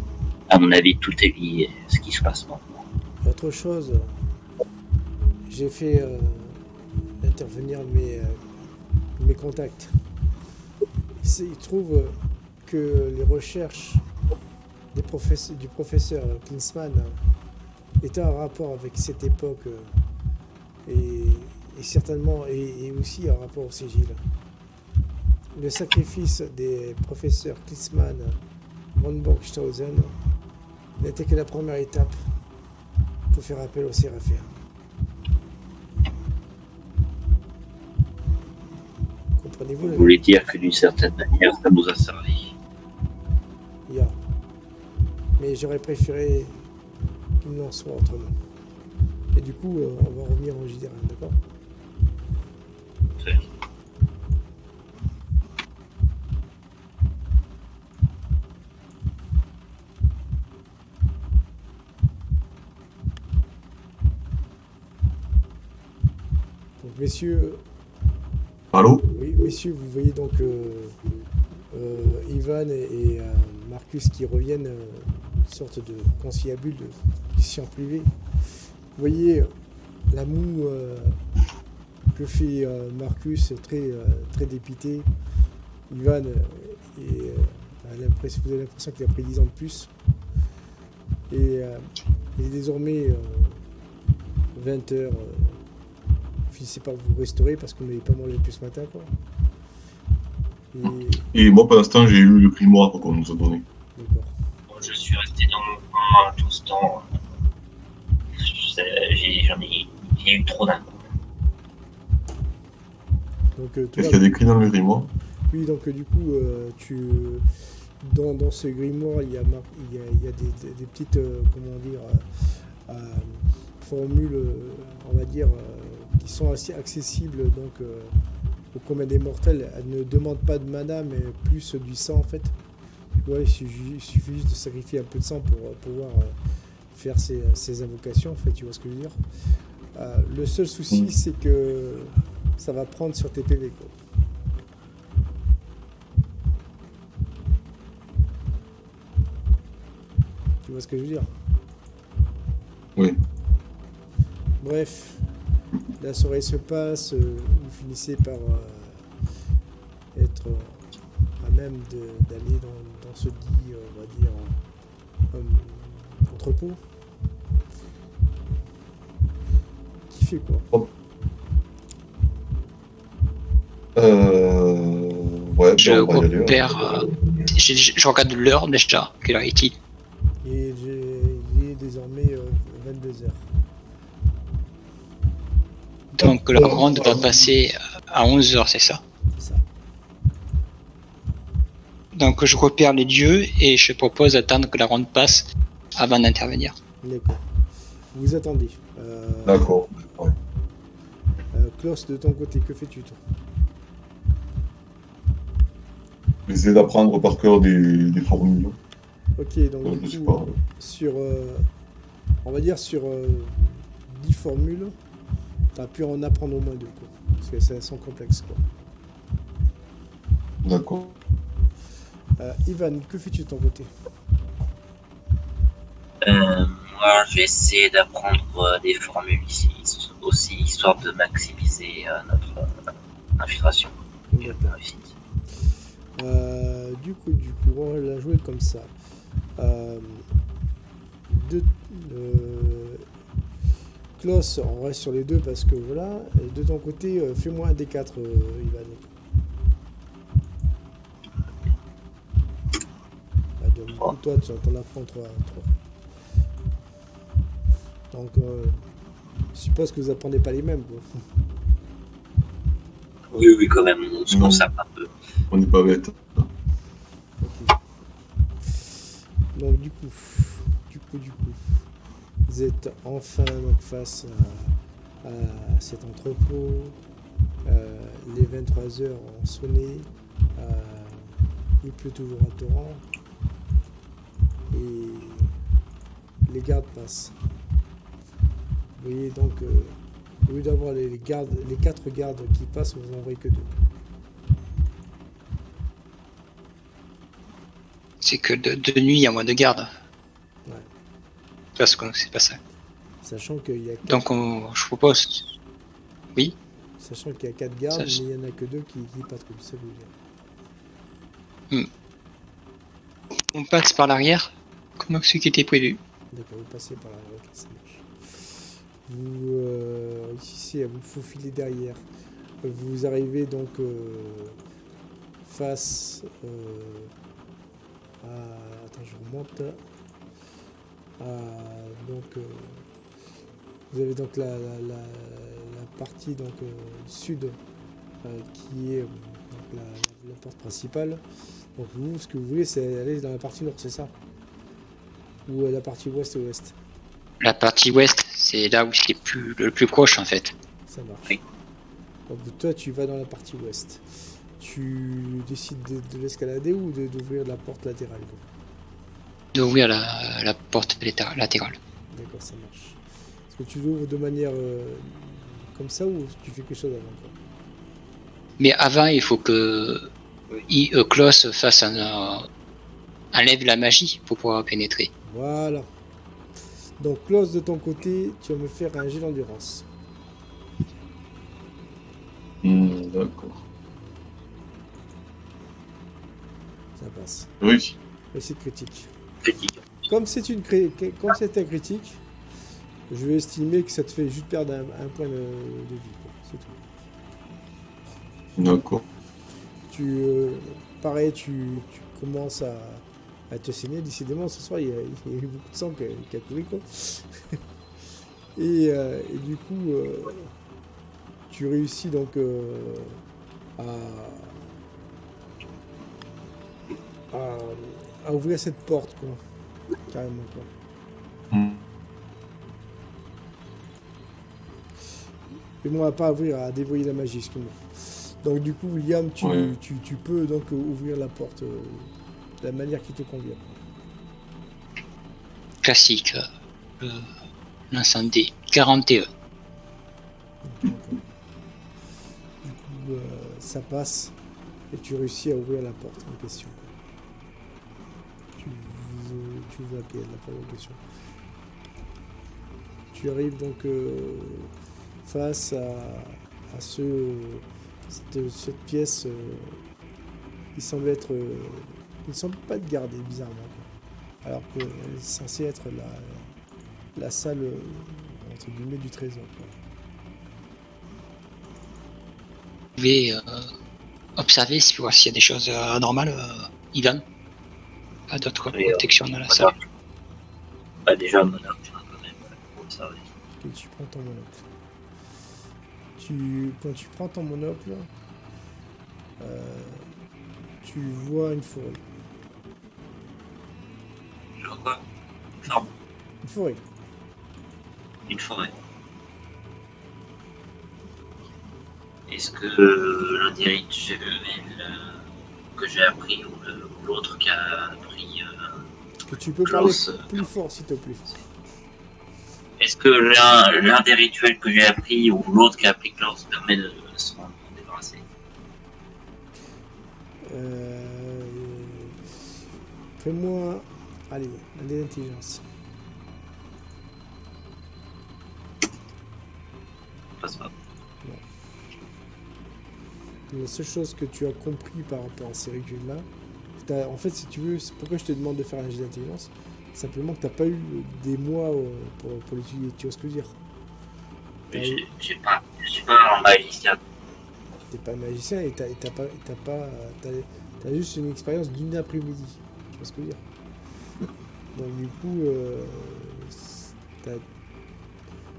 À mon avis, tout est lié à ce qui se passe maintenant. Autre chose, j'ai fait intervenir mes contacts. Il trouve que les recherches du professeur Klinsmann étaient en rapport avec cette époque et certainement et aussi en rapport au sigil. Le sacrifice des professeurs Klinsmann von Borgstausen n'était que la première étape pour faire appel aux séraphins. Comprenez-vous? Vous voulez dire que d'une certaine manière, ça nous a servi. Yeah. Mais j'aurais préféré qu'il n'en soit autrement. Et du coup, on va revenir en JDR, d'accord? Très bien. Donc, messieurs... Allô? Oui, messieurs, vous voyez donc Ivan et Marcus qui reviennent, une sorte de conciliabule de discussion privée. Vous voyez la moue que fait Marcus, très dépité. Ivan, vous avez l'impression qu'il a pris 10 ans de plus. Et il est désormais 20h. Finissez par vous restaurer parce qu'on n'avait pas mangé depuis ce matin, quoi. Et moi, pour l'instant, j'ai eu le grimoire qu'on nous a donné. D'accord. Je suis resté dans mon coin tout ce temps. J'ai eu trop d'un coup. Donc, Est-ce qu'il y a des écrit dans le grimoire? Oui, donc du coup, dans ce grimoire, il y a des petites, comment dire, formules, on va dire, qui sont assez accessibles donc au commun des mortels. Elle ne demande pas de mana, mais plus du sang en fait, Ouais, il suffit juste de sacrifier un peu de sang pour pouvoir faire ses invocations, en fait, tu vois ce que je veux dire. Le seul souci, c'est que ça va prendre sur tes PV, quoi. Tu vois ce que je veux dire? Oui. Bref, la soirée se passe, vous finissez par être à même d'aller dans ce lit, on va dire, entrepôt. Qui fait quoi? Ouais, Je on va y aller, repère. Je regarde l'heure déjà. Quelle heure est-il? Et il est désormais 22h. Donc la ronde doit passer à 11h, c'est ça? C'est ça. Donc je repère les dieux et je propose d'attendre que la ronde passe avant d'intervenir. D'accord. Vous attendez. D'accord. Ouais. Klaus, de ton côté, que fais-tu toi? J'essaie d'apprendre par cœur des formules. Ok, donc Je du sais coup, pas. sur, on va dire sur 10 formules, tu as pu en apprendre au moins 2, quoi. Parce que c'est sont complexes, quoi. D'accord. Ivan, que fais-tu de ton côté? Moi, je vais essayer d'apprendre des formules ici, aussi, histoire de maximiser notre infiltration. D'accord. Du coup, on va la jouer comme ça. Klaus, on reste sur les deux parce que voilà. Et de ton côté, fais-moi un D4, Ivan. Donc, du coup, toi, tu en apprends 3. Donc, je suppose que vous apprenez pas les mêmes, quoi. Oui, quand même, on se conserve un peu. On n'est pas bête. Ok. Donc, du coup, vous êtes enfin donc, face à cet entrepôt. Les 23 heures ont sonné. Il pleut toujours à torrent. Et les gardes passent. Vous voyez donc, au lieu d'avoir les 4 gardes qui passent, vous n'en voyez que 2. C'est que de nuit, il y a moins de gardes. Ouais. Parce que c'est pas ça. Sachant qu'il y a 4... Donc je propose. Oui. Sachant qu'il y a 4 gardes, mais il n'y en a que 2 qui patrouillent, ça veut dire. On passe par l'arrière, comme ce qui était prévu. D'accord, vous passez par l'arrière, ok, ça marche. Vous réussissez à vous faufiler derrière. Vous arrivez donc face à... Attends, je remonte. Donc, vous avez donc la partie donc, sud qui est donc, la porte principale. Donc vous, ce que vous voulez, c'est aller dans la partie nord, c'est ça? Ou la partie ouest-ouest? La partie ouest, c'est là où c'est le plus proche en fait. Ça marche. Oui. Donc toi, tu vas dans la partie ouest. Tu décides de l'escalader ou d'ouvrir la porte latérale? D'ouvrir la porte latérale. D'accord, ça marche. Est-ce que tu l'ouvres de manière comme ça ou tu fais quelque chose avant, quoi? Mais avant, il faut que Klaus fasse enlève la magie pour pouvoir pénétrer. Voilà. Donc, Klaus, de ton côté, tu vas me faire un jet d'endurance. D'accord. Ça passe. Oui. Réussite critique. Critique. Comme c'est un critique, je vais estimer que ça te fait juste perdre un point de vie, quoi. C'est tout. D'accord. Pareil, tu commences à te saigner. Décidément, ce soir, il y a eu beaucoup de sang qui a coulé, quoi. et du coup, tu réussis donc à ouvrir cette porte, quoi. Carrément, quoi. Et moi, pas ouvrir, à dévoyer la magie, excuse-moi. Donc du coup, William, tu peux donc ouvrir la porte de la manière qui te convient. Classique. L'incendie. 41. Du coup, ça passe et tu réussis à ouvrir la porte en question. Tu vois qu'il y a de la porte en question. Tu arrives donc face à cette pièce qui semble être... il ne semble pas être gardée, bizarrement. Alors que c'est censé être la salle, entre guillemets, du trésor. Quoi. Vous pouvez observer si voir s'il y a des choses anormales, Ivan. Pas d'autres protections dans la salle. Bah déjà, mon arme, quand même, pour observer. Ok, tu prends ton monocle. Quand tu prends ton monocle, tu vois une forêt. Je vois quoi? Non, Une forêt. une forêt. Est-ce que l'indirect que j'ai appris ou l'autre qui a appris Que tu peux Klaus, parler plus fort, s'il te plaît. est-ce que l'un des rituels que j'ai appris ou l'autre qui a appris Klaus permet de s'en débarrasser? Fais-moi... Allez, un dé d'intelligence. Passe pas. La seule chose que tu as compris par rapport à ces rituels-là, en fait, si tu veux, c'est pourquoi je te demande de faire un jet d'intelligence, simplement que tu n'as pas eu des mois pour l'étudier, tu vois ce que je veux dire. Je suis pas un magicien. T'es pas magicien et t'as juste une expérience d'une après-midi, tu vois ce que je veux dire. Donc du coup,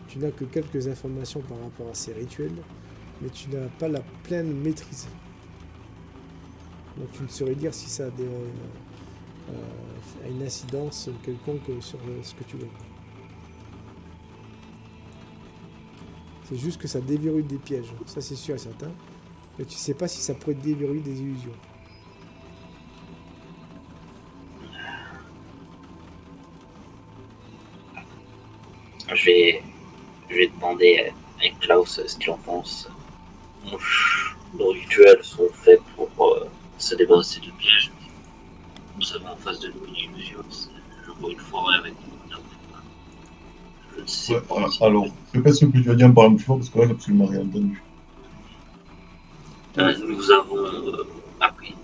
tu n'as que quelques informations par rapport à ces rituels, mais tu n'as pas la pleine maîtrise. Donc tu ne saurais dire si ça a une incidence quelconque sur ce que tu vois. C'est juste que ça déverrouille des pièges, ça c'est sûr et certain. Mais tu sais pas si ça pourrait déverrouiller des illusions. Je vais demander à Klaus ce qu'il en pense. Nos rituels sont faits pour se débarrasser de pièges. Nous avons en face de nous une illusion. Je vois une forêt avec une arme. Je ne sais pas. Alors, je sais pas ce que tu vas dire par plus fort parce que là, j'ai absolument rien entendu. Nous avons appris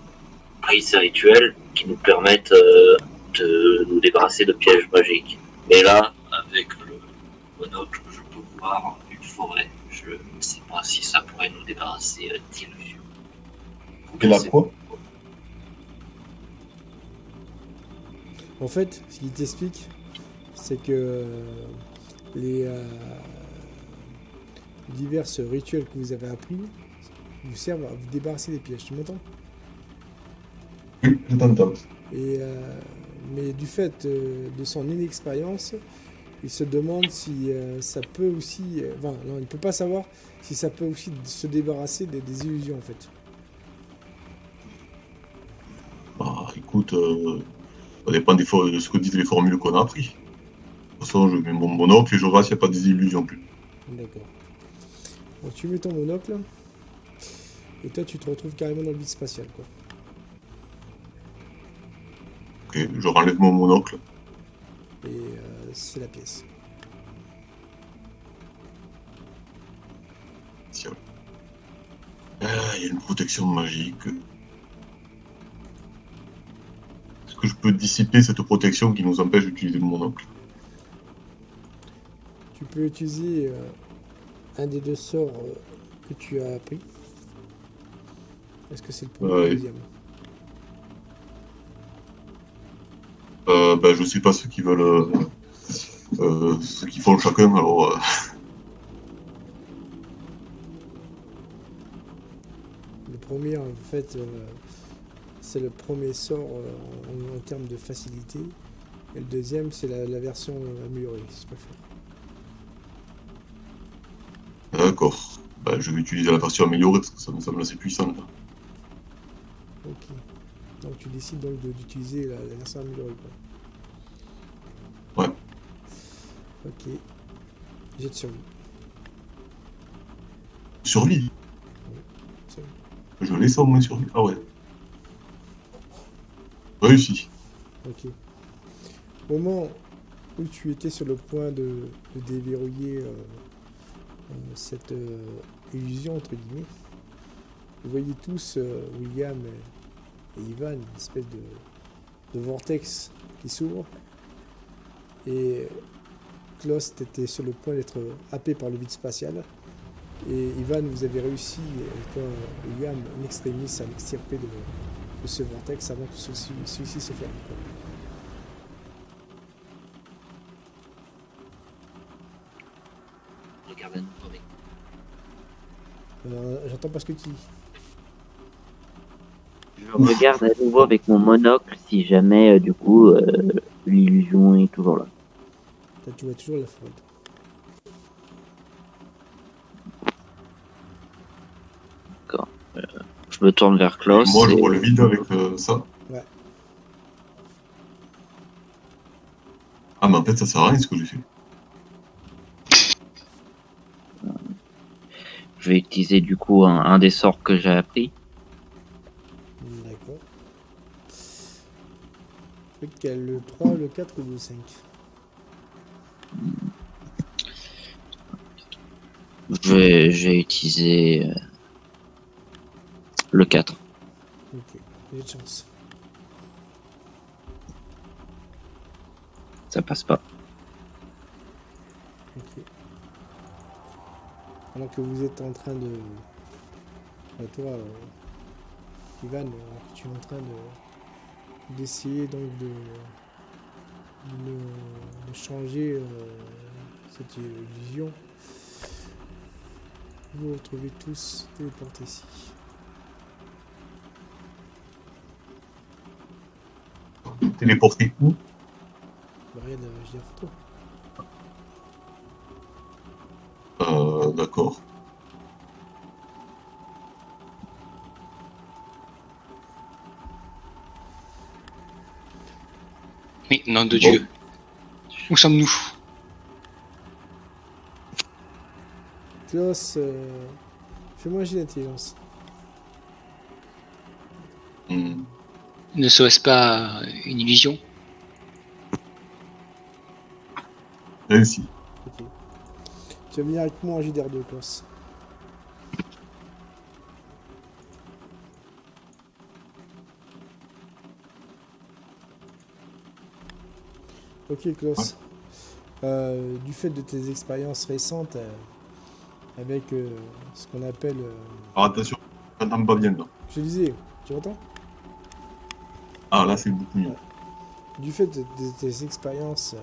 ces rituels qui nous permettent de nous débarrasser de pièges magiques. Mais là, avec le monocle, je peux voir une forêt. Je ne sais pas si ça pourrait nous débarrasser d'illusions. Et là, quoi? En fait, ce qu'il t'explique, c'est que les divers rituels que vous avez appris vous servent à vous débarrasser des pièges. Tu m'entends? Oui, je t'entends. Mais du fait de son inexpérience, il se demande si ça peut aussi... Enfin, non, il ne peut pas savoir si ça peut aussi se débarrasser des illusions, en fait. Bah, écoute, ça dépend de ce que disent les formules qu'on a appris. De toute façon, je mets mon monocle et je vois s'il n'y a pas des illusions plus. D'accord. Donc, tu mets ton monocle, et toi, tu te retrouves carrément dans le vide spatial, quoi. Ok, je renlève mon monocle. Et c'est la pièce. Tiens. Il y a une protection magique. Est-ce que je peux dissiper cette protection qui nous empêche d'utiliser mon monocle? Tu peux utiliser un des deux sorts que tu as appris. Est-ce que c'est le premier ou le deuxième? Je sais pas ce qu'ils veulent, ce qu'ils font chacun, alors... Le premier, en fait, c'est le premier sort en termes de facilité. Et le deuxième, c'est la version améliorée, si je préfère. D'accord. Je vais utiliser la version améliorée parce que ça me semble assez puissant. Là. Ok. Donc tu décides donc d'utiliser la version améliorée, quoi. Ouais. Ok. Jet de survie. Survie. Survie. Je laisse au moins survie. Ah ouais. Réussi. Ok. Au moment où tu étais sur le point de déverrouiller cette illusion, entre guillemets, vous voyez tous William et Ivan, une espèce de vortex qui s'ouvre. Et Klaus était sur le point d'être happé par le vide spatial. Et Ivan, vous avez réussi, et toi, William, en extrémiste, à l'extirper de ce vortex avant que celui-ci se ferme. Regarde à nouveau avec. J'entends pas ce que tu dis. Je regarde à nouveau avec mon monocle si jamais, du coup, l'illusion est toujours là. Là, tu vois toujours la forêt. D'accord. Je me tourne vers Klaus. Moi, je et- vois le vide avec ça. Ouais. Ah, mais en fait, ça sert à rien ce que j'ai fait. Je vais utiliser du coup un des sorts que j'ai appris. D'accord. Lequel? Le 3, le 4 ou le 5? J'ai utilisé le 4. Ok, j'ai de chance. Ça passe pas. Ok. Alors que vous êtes en train de... toi, Ivan, tu es en train d'essayer donc de changer cette illusion. Vous vous retrouvez tous téléportés ici. Téléporté où? Bah, regarde, je dis la photo. D'accord. Mais nom de Dieu. Où sommes-nous? Klaus, fais-moi un jet d'intelligence. Hmm. Ne serait-ce pas une illusion? Réussi. Ok. Tu vas venir avec moi en JDR2, Klaus. Ok, Klaus. Du fait de tes expériences récentes avec ce qu'on appelle... Alors attention, j'entends pas bien là. je disais, tu entends? Ah, là, c'est beaucoup mieux. Ouais. Du fait de tes expériences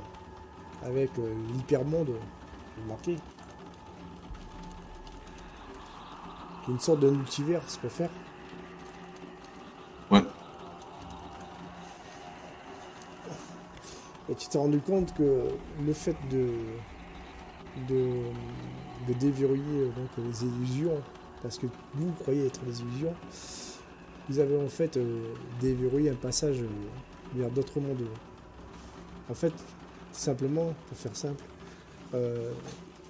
avec l'hypermonde marqué, qui est une sorte de multivers, si je préfère. Ouais. Et tu t'es rendu compte que le fait de déverrouiller donc, les illusions, parce que vous croyez être les illusions, vous avez en fait déverrouillé un passage vers d'autres mondes. En fait, simplement, pour faire simple,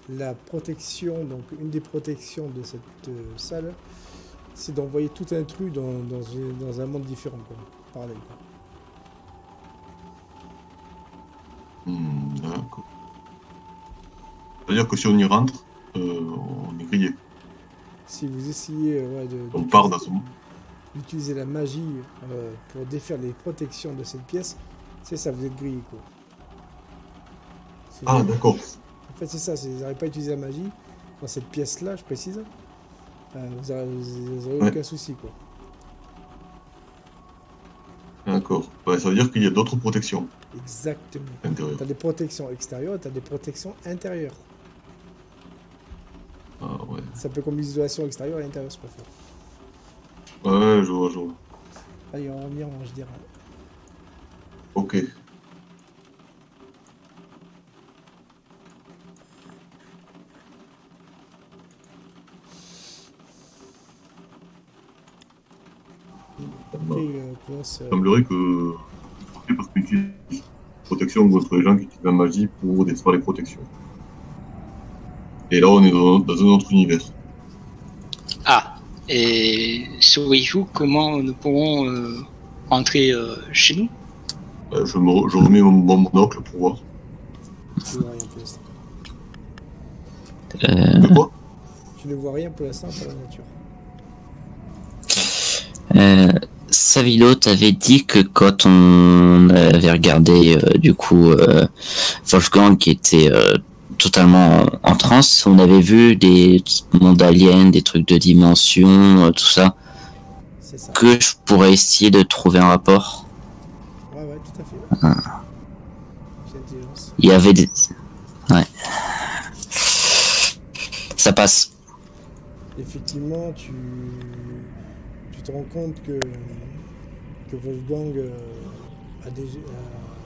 la protection, donc une des protections de cette salle, c'est d'envoyer tout intrus dans un monde différent, quoi, parallèle. Quoi. D'accord. C'est-à-dire que si on y rentre, on est grillé. Si vous essayez On part dans ce monde. d'utiliser la magie pour défaire les protections de cette pièce, c'est ça, vous êtes grillé, quoi. Ah, d'accord. En fait, c'est ça, vous n'arrivez pas à utiliser la magie dans cette pièce-là, je précise. Vous n'aurez aucun souci, quoi. D'accord. Ouais, ça veut dire qu'il y a d'autres protections Exactement. intérieures. Tu as des protections extérieures et tu as des protections intérieures. Ah, ouais. Ça peut comme l'isolation extérieure et intérieure, je préfère. Ouais, je vois, je vois. Allez, on va revenir en HDR. Ok. Ok, classe, Il semblerait que parce qu'ils utilisent protection contre les gens qui utilisent la magie pour détruire les protections. Et là, on est dans un autre univers. Ah, et sauriez-vous comment nous pourrons rentrer chez nous? Je remets mon monocle pour voir. tu vois rien pour l'instant. De quoi? Tu ne vois rien pour l'instant par la nature. Savino t'avait dit que quand on avait regardé Wolfgang qui était totalement en transe, on avait vu des mondes aliens, des trucs de dimension, tout ça. C'est ça. Que je pourrais essayer de trouver un rapport. Ouais, tout à fait. C'est intelligence. Il y avait des... Ouais. Ça passe. Effectivement, tu te rends compte que Wolfgang a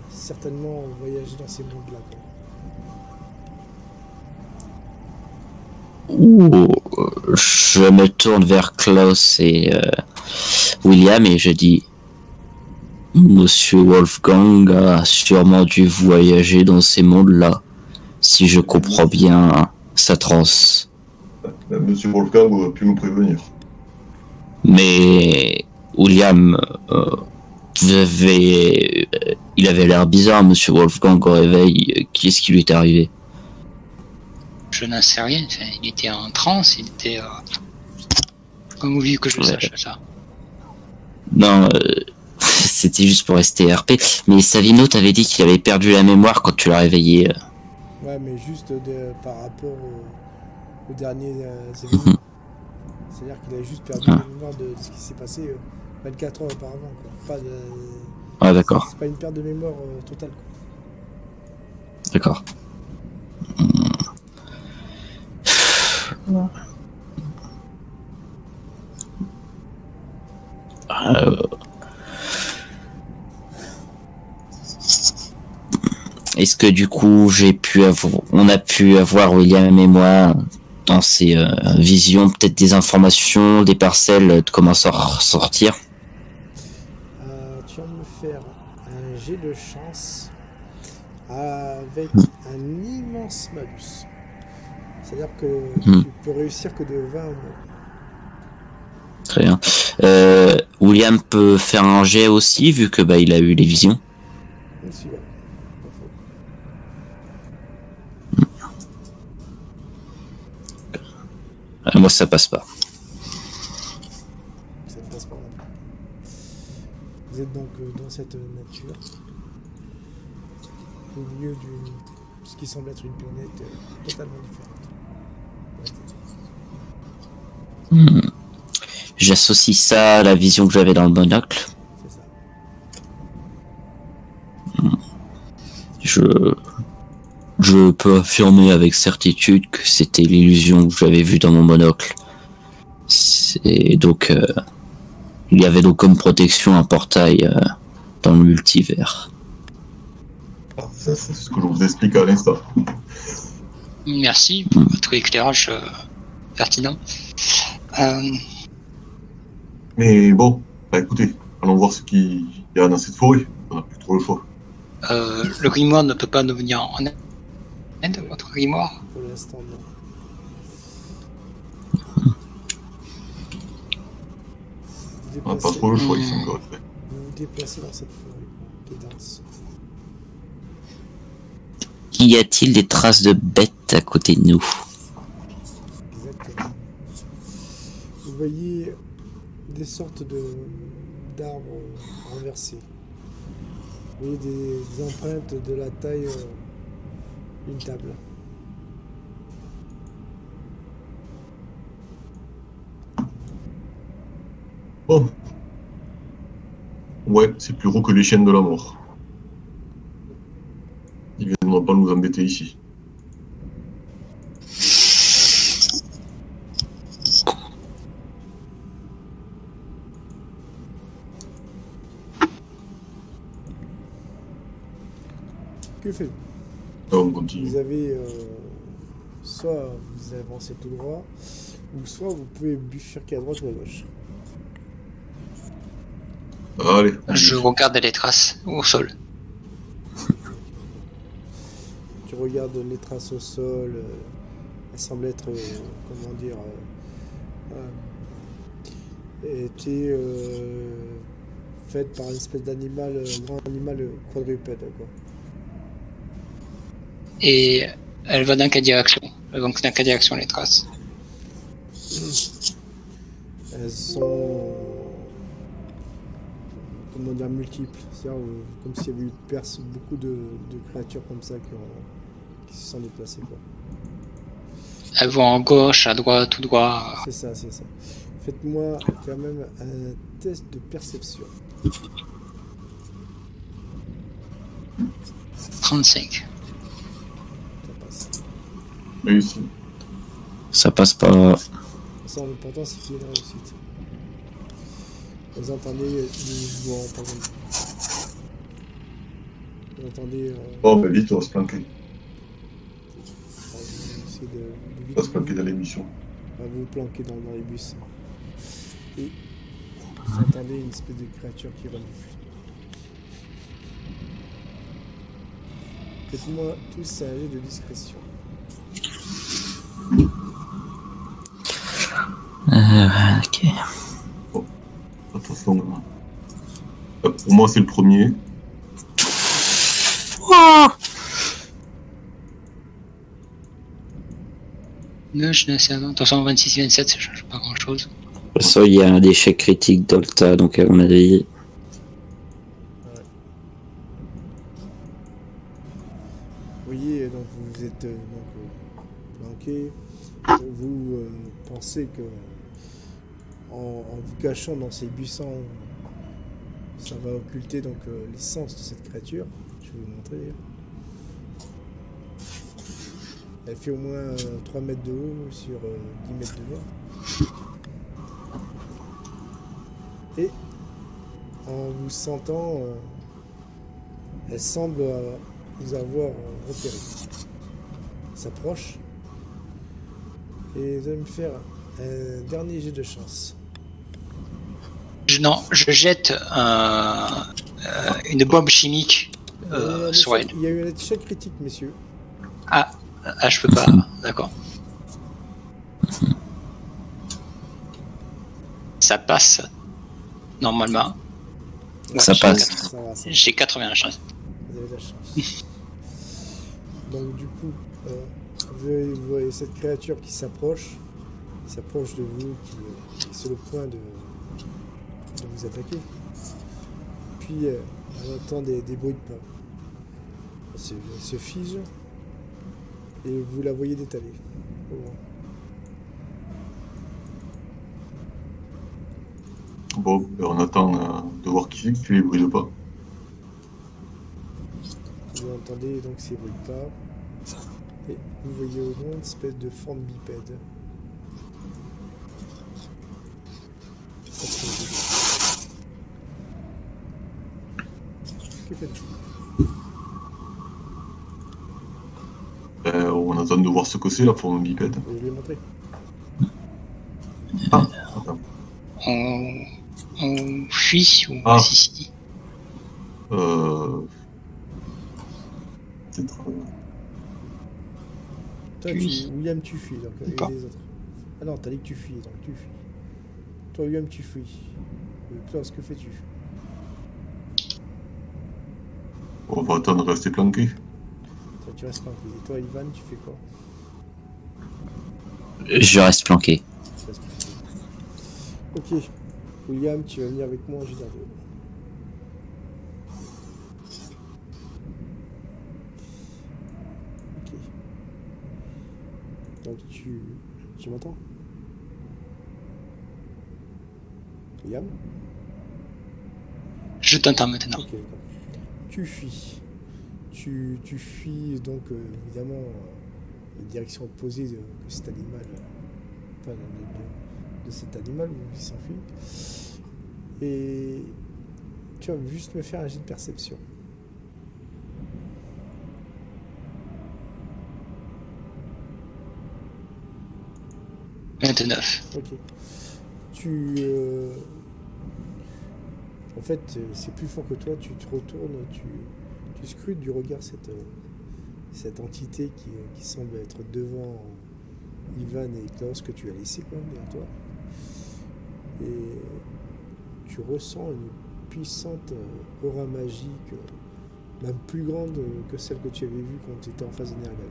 certainement voyagé dans ces mondes-là. Je me tourne vers Klaus et William et je dis: Monsieur Wolfgang a sûrement dû voyager dans ces mondes-là, si je comprends bien sa transe. Monsieur Wolfgang aurait pu nous prévenir. Mais William, il avait l'air bizarre, Monsieur Wolfgang, au réveil. Qu'est-ce qui lui est arrivé? Je n'en sais rien. Enfin, il était en transe, il était... Comment vous voulez que je sache ça? Non, c'était juste pour rester RP. Mais Savino t'avait dit qu'il avait perdu la mémoire quand tu l'as réveillé. Ouais, mais juste par rapport au dernier événement. C'est-à-dire qu'il a juste perdu la mémoire de ce qui s'est passé 24 heures auparavant. Quoi. Pas de... Ah, d'accord. C'est pas une perte de mémoire totale. Quoi. D'accord. Est-ce que du coup on a pu avoir William et moi dans ces visions, peut-être des informations, des parcelles de comment sortir? Tu vas me faire un jet de chance avec un immense malus. C'est-à-dire que tu peux réussir que de 20 mots. Très bien. William peut faire un jet aussi, vu que il a eu les visions. Aussi, ouais. Moi, ça passe pas. Ça ne passe pas. Vous êtes donc dans cette nature, au milieu de ce qui semble être une planète totalement différente. J'associe ça à la vision que j'avais dans le monocle. C'est ça. Je peux affirmer avec certitude que c'était l'illusion que j'avais vue dans mon monocle. Et donc, il y avait donc comme protection un portail dans le multivers. Ça, c'est ce que je vous explique à l'instant. Merci pour votre éclairage pertinent. Mais bon, écoutez, allons voir ce qu'il y a dans cette forêt. On n'a plus trop le choix. Le grimoire ne peut pas nous venir en aide, votre grimoire? Pour l'instant, non. On n'a pas trop le choix, il semblerait. Vous vous déplacez dans cette forêt qui est dense. Y a-t-il des traces de bêtes à côté de nous? Exactement. Vous voyez des sortes d'arbres renversés. Vous voyez des empreintes de la taille d'une table. Bon. Ouais, c'est plus gros que les chiennes de la mort. Ils ne viendront pas nous embêter ici. Que faites-vous? On continue. Vous avez soit vous avancez tout droit, ou soit vous pouvez bifurquer à droite ou à gauche. Allez. Je regarde les traces au sol. Tu regardes les traces au sol, elles semblent être, comment dire, étaient faites par une espèce d'animal, grand animal quadrupède, quoi. Et elle va dans quelle direction? Donc dans quelle direction les traces? Elles sont, comment dire, multiples. C'est-à-dire comme s'il y avait eu beaucoup de créatures comme ça qui se sont déplacées, quoi. Elles vont à gauche, à droite, tout droit. C'est ça, c'est ça. Faites-moi quand même un test de perception. 35. Ça passe. Réussi. Ça passe pas. Ça, l'important, c'est qu'il y ait une réussite. Vous entendez du mouvement, par exemple. Vous entendez... Oh, bah vite, on va se planquer. vous essayez de On va se planquer dans l'émission. vous planquez dans les bus. Et vous entendez une espèce de créature qui renifle. Faites-moi tous un jet de discrétion. Ok. Attention. Pour moi, c'est le premier. Non, je n'ai avant. De toute façon, 26 et 27, ça change pas grand chose. De toute façon, il y a un échec critique dans le tas, donc à mon avis. Vous voyez, donc vous êtes planqué. Vous pensez que en vous cachant dans ces buissons, ça va occulter donc l'essence de cette créature. Je vais vous montrer d'ailleurs. Elle fait au moins 3 mètres de haut sur 10 mètres de long. Et en vous sentant, elle semble vous avoir repéré. Elle s'approche. Et vous allez me faire un dernier jet de chance. Non, je jette une bombe chimique sur elle. Il y a eu un échec critique, messieurs. Ah, je peux pas. D'accord. Ça passe. Normalement. Ça j'ai passe. 80. Ça va, ça va. J'ai 80 chances. Vous avez de la chance. Donc du coup, vous voyez cette créature qui s'approche de vous, qui est sur le point de vous attaquer. Puis elle entend des bruits de pas. Elle se fige et vous la voyez détaler au loin. Bon, on attend de voir qui fait les bruits de pas. Vous entendez donc ces bruits de pas et vous voyez au loin une espèce de forme bipède. Que faites-vous? On attend de voir ce que c'est la forme bipède. Je vais vous montrer. Ah, attends. On fuit ou Ah. si. Peut-être. Toi, Fuis. William, tu fuis, donc, et Pas. les autres. Ah non, t'as dit que tu fuis, donc tu fuis. Toi, William, tu fuis. Klaus, que fais-tu? On va attendre de rester planqué. Toi, tu restes planqué. Et toi, Ivan, tu fais quoi? Je reste planqué. Tu restes planqué. Ok. William, tu vas venir avec moi en G2. Ok. Donc tu m'entends? William? Je t'entends maintenant. Ok, d'accord. Tu fuis. Tu fuis donc évidemment la direction opposée de cet animal, enfin de cet animal où il s'enfuit. Et tu vas juste me faire un jet de perception. « 29. Ok. En fait, c'est plus fort que toi, tu te retournes, tu scrutes du regard cette entité qui semble être devant Ivan et Klaus que tu as laissé quoi, derrière toi. Et tu ressens une puissante aura magique, même plus grande que celle que tu avais vue quand tu étais en face de Nergal.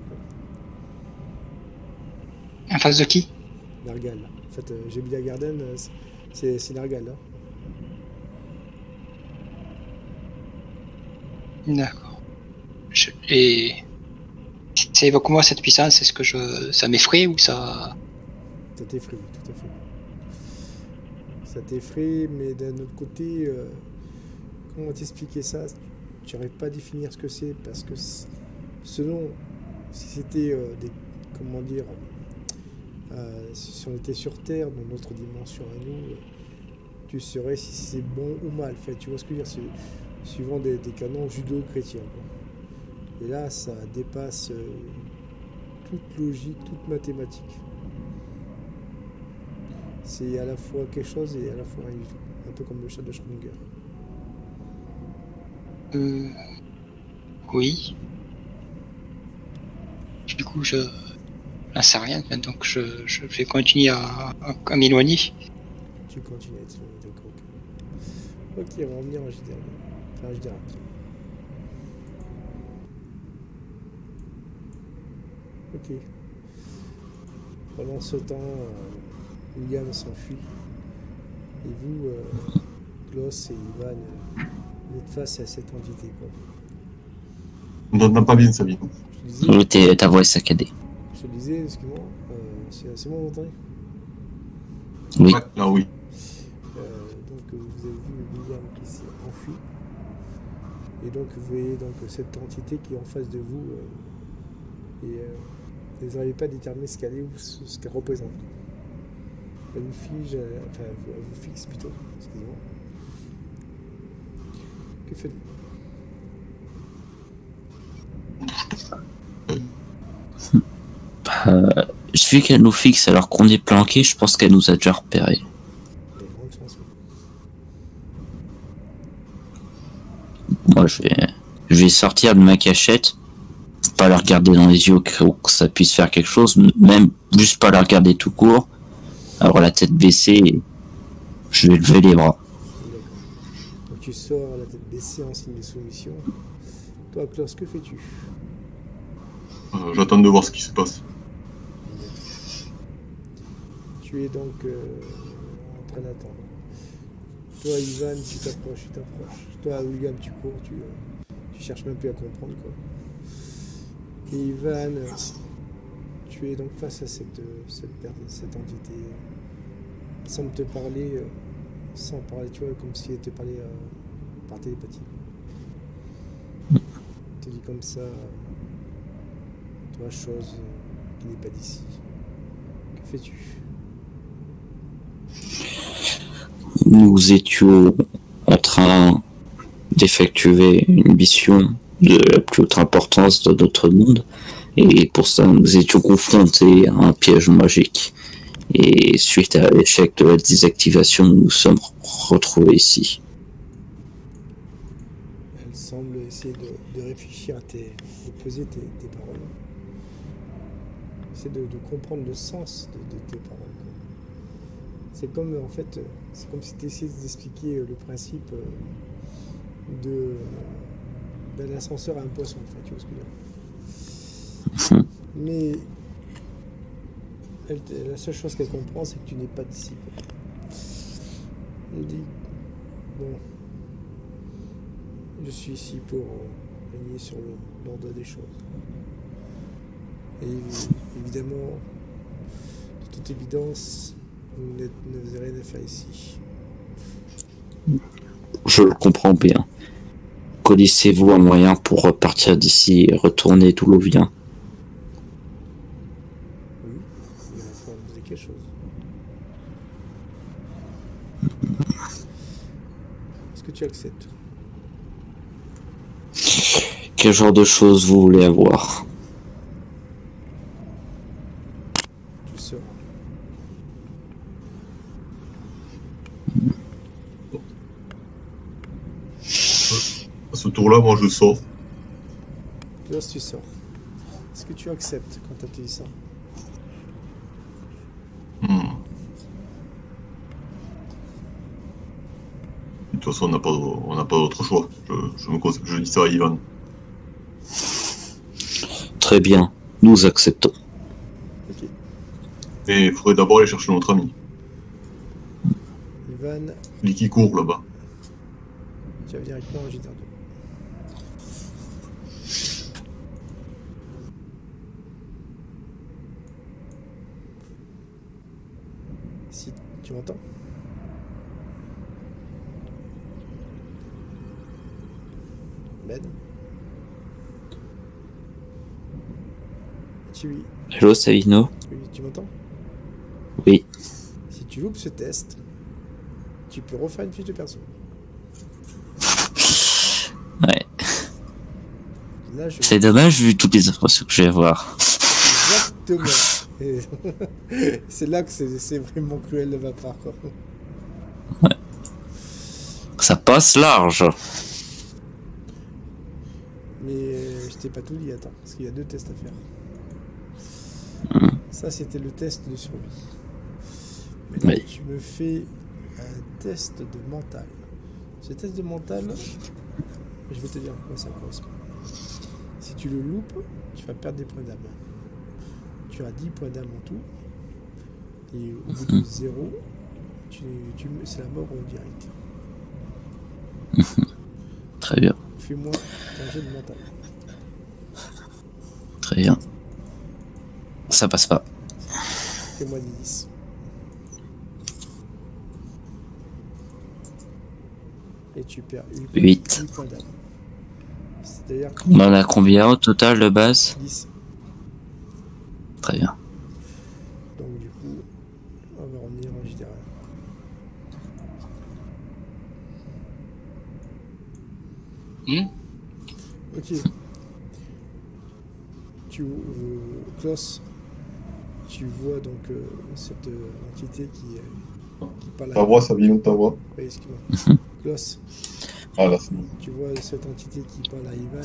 En face de qui? Nergal. En fait, Gebida Garden, c'est Nergal. Là. D'accord. Et ça évoque moi cette puissance, est-ce que ça m'effraie ou ça... Ça t'effraie, tout à fait. Ça t'effraie, mais d'un autre côté, comment t'expliquer ça? Tu n'arrives pas à définir ce que c'est, parce que selon si c'était des... Comment dire... si on était sur Terre, dans notre dimension à nous, tu saurais si c'est bon ou mal. Fait, tu vois ce que je veux dire? C'est suivant des canons judo-chrétiens. Et là, ça dépasse toute logique, toute mathématique. C'est à la fois quelque chose et à la fois un peu comme le chat de Schrödinger. Oui. Du coup, je n'en sais rien, donc je vais continuer à m'éloigner. Tu continues à t'éloigner, d'accord. Ok, on va revenir à JDR. Enfin, JDR. Ok. Pendant ce temps, William s'enfuit. Et vous, Klaus et Ivan, vous êtes face à cette entité. Quoi. On n'entend pas bien Sabine. Ta voix est saccadée. Je te disais, excuse-moi, c'est bon, vous m'entendez? Oui. Ouais, là oui. Donc vous avez vu William qui s'est enfui. Et donc vous voyez donc cette entité qui est en face de vous. Vous n'arrivez pas à déterminer ce qu'elle est ou ce qu'elle représente. Elle vous fige, enfin elle vous fixe plutôt, excusez-moi. Que faites-vous? Vu qu'elle nous fixe alors qu'on est planqué, je pense qu'elle nous a déjà repéré. Moi, je vais sortir de ma cachette, pas la regarder dans les yeux que ça puisse faire quelque chose, même juste pas la regarder tout court, avoir la tête baissée, et je vais lever les bras. Donc tu sors la tête baissée en signe de soumission. Toi, Klaus, que fais-tu? J'attends de voir ce qui se passe. Tu es donc en train d'attendre. Toi, Ivan, tu t'approches. Toi, William, tu cours, tu cherches même plus à comprendre, quoi. Et Ivan, tu es donc face à cette entité. Elle semble te parler sans parler, tu vois, comme si elle te parlait par télépathie. Elle te dit comme ça, toi, chose qui n'est pas d'ici. Que fais-tu? Nous étions en train d'effectuer une mission de la plus haute importance de notre monde, et pour ça nous étions confrontés à un piège magique, et suite à l'échec de la désactivation, nous nous sommes retrouvés ici. Elle semble essayer de réfléchir à de poser tes paroles. Essayer de comprendre le sens de tes paroles. C'est comme en fait, c'est comme si tu essayais d'expliquer le principe d'un ascenseur à un poisson, en fait, tu vois ce que je veux dire. Mais la seule chose qu'elle comprend, c'est que tu n'es pas d'ici. Elle dit, bon, je suis ici pour régner sur l'ordre des choses. Et évidemment, de toute évidence, vous n'avez rien à faire ici. Je le comprends bien. Connaissez-vous un moyen pour repartir d'ici et retourner d'où l'on vient? Oui, il va falloir vous dire quelque chose. Est-ce que tu acceptes? Quel genre de choses vous voulez avoir? Tu seras. À ce tour-là, moi je sors. Là, tu sors. Est-ce que tu acceptes quand tu dit ça? De toute façon, on n'a pas d'autre choix. Je dis ça à Ivan. Très bien, nous acceptons. Ok. Mais il faudrait d'abord aller chercher notre ami. Ivan, Lui qui court là-bas. tu vas directement en JDR2. Si tu m'entends? Ben? Oui, Hello, Savino. oui, tu m'entends? Oui. Si tu loupes ce test, tu peux refaire une fiche de perso. Ouais. Là, je... C'est dommage vu toutes les informations que je vais avoir. Exactement. Et c'est là que c'est vraiment cruel de ma part, quoi. Ça passe large. Mais je t'ai pas tout dit, attends, parce qu'il y a 2 tests à faire. Ça, c'était le test de survie. Maintenant, Oui. tu me fais un test de mental. Ce test de mental, je vais te dire à quoi ça correspond. Si tu le loupes, tu vas perdre des points d'âme. Tu as 10 points d'âme en tout. Et au bout de 0, c'est la mort direct. Très bien, Fais-moi un jet de mental. très bien. Ça passe pas. Fais-moi 10. Et tu perds 8. 8 points d'âme. C'est-à-dire que On en a combien au total de base? 10. Très bien. Donc du coup, on va revenir en JDR. Ok. Klaus, tu vois donc cette entité qui parle Ta voix, ça vient de ta voix. Oui, excuse-moi. Klaus, Ah là, c'est bon. tu vois cette entité qui parle à Ivan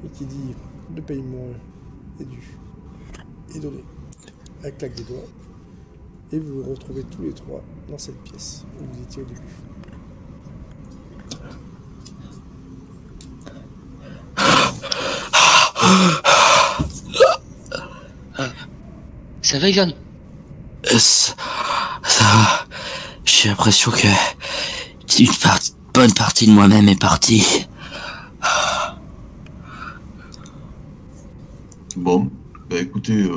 et qui dit le paiement est dû et donné. Elle claque des doigts et vous vous retrouvez tous les 3 dans cette pièce où vous étiez au début. Ça va, Ivan? Ça va. J'ai l'impression que bonne partie de moi-même est partie. Bon, bah écoutez,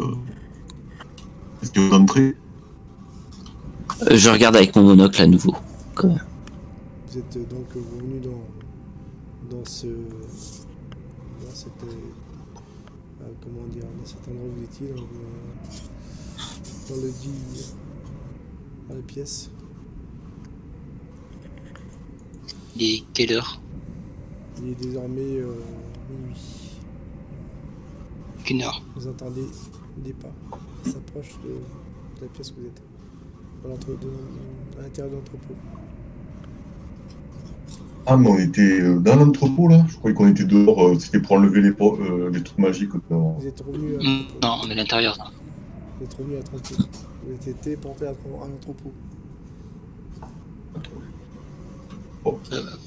est-ce que vous entrez? Je regarde avec mon monocle à nouveau. Quand même. Vous êtes donc revenu dans cette comment dire, dans cet endroit où vous étiez dans le dit dans la pièce. Il est quelle heure? Il est désormais minuit. Qu'une heure. Vous entendez des pas qui s'approchent de la pièce où vous êtes, à l'intérieur de l'entrepôt. Ah, mais on était dans l'entrepôt là? Je croyais qu'on était dehors, c'était pour enlever les trucs magiques. Vous êtes revenu à l'entrepôt. Non, on est à l'intérieur. Vous êtes revenu à l'entrepôt. Vous avez été porté à l'entrepôt. Bon,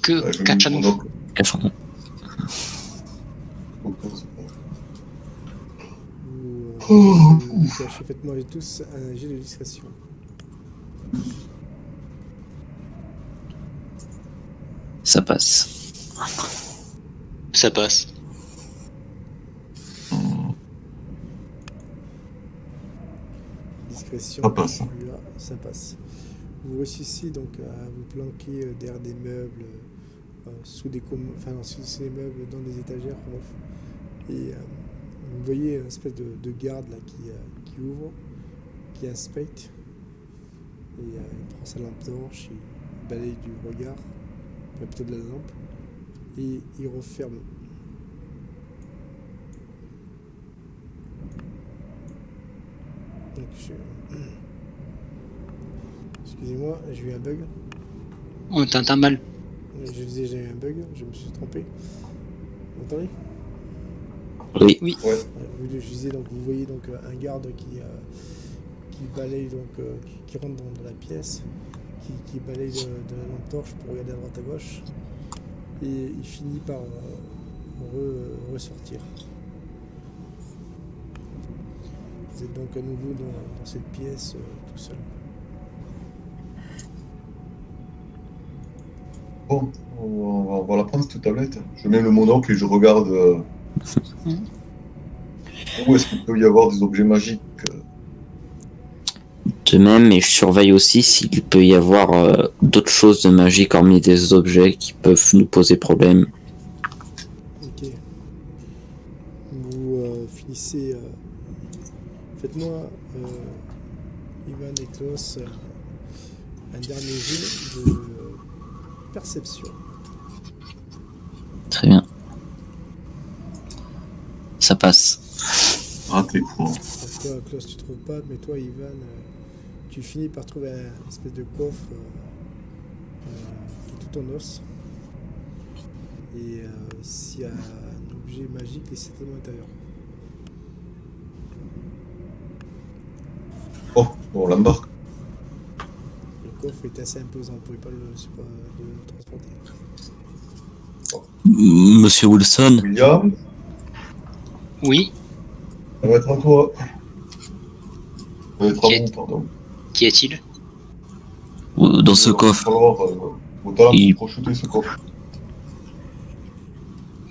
Que je catch à mets mon nous. oncle. Cachons-nous. Vous cachez, faites-moi tous un jet de discrétion. Ça passe. Ça passe. Discrétion. Ça passe. Celui-là, ça passe. Vous réussissez donc à vous planquer derrière des meubles, sous des sous les meubles, dans des étagères. Bref. Et vous voyez une espèce de garde là qui ouvre, qui inspecte. Et il prend sa lampe torche, il balaye du regard, plutôt de la lampe, et il referme. Donc, excusez-moi, j'ai eu un bug. On t'entend mal. Je disais, j'ai eu un bug, je me suis trompé. Vous entendez? Oui. Oui. Ouais. Je disais, donc, vous voyez donc un garde qui balaye, donc, qui rentre dans la pièce, qui balaye de la lampe torche pour regarder à droite à gauche. Et il finit par ressortir. Vous êtes donc à nouveau dans cette pièce tout seul. Bon, on va la prendre cette tablette. Je mets le monocle et je regarde où est-ce qu'il peut y avoir des objets magiques. De même, et je surveille aussi s'il peut y avoir d'autres choses de magique hormis des objets qui peuvent nous poser problème. Ok. Vous finissez. Faites-moi, Ivan et Klaus, un dernier jeu de perception. Très bien. Ça passe. Raté quoi. Donc toi, Klaus, tu trouves pas, mais toi, Ivan, tu finis par trouver un espèce de coffre qui est tout en os. Et s'il y a un objet magique, il est certainement à l'intérieur. Oh, on l'embarque. Le coffre est assez imposant, vous pouvez pas le transporter. Monsieur Wilson, William, Oui. ça va être à toi. Ça va être à Qui est- vous, pardon. Qui est-il? dans ce coffre, Alors, au talent Il- pour crocheter ce coffre.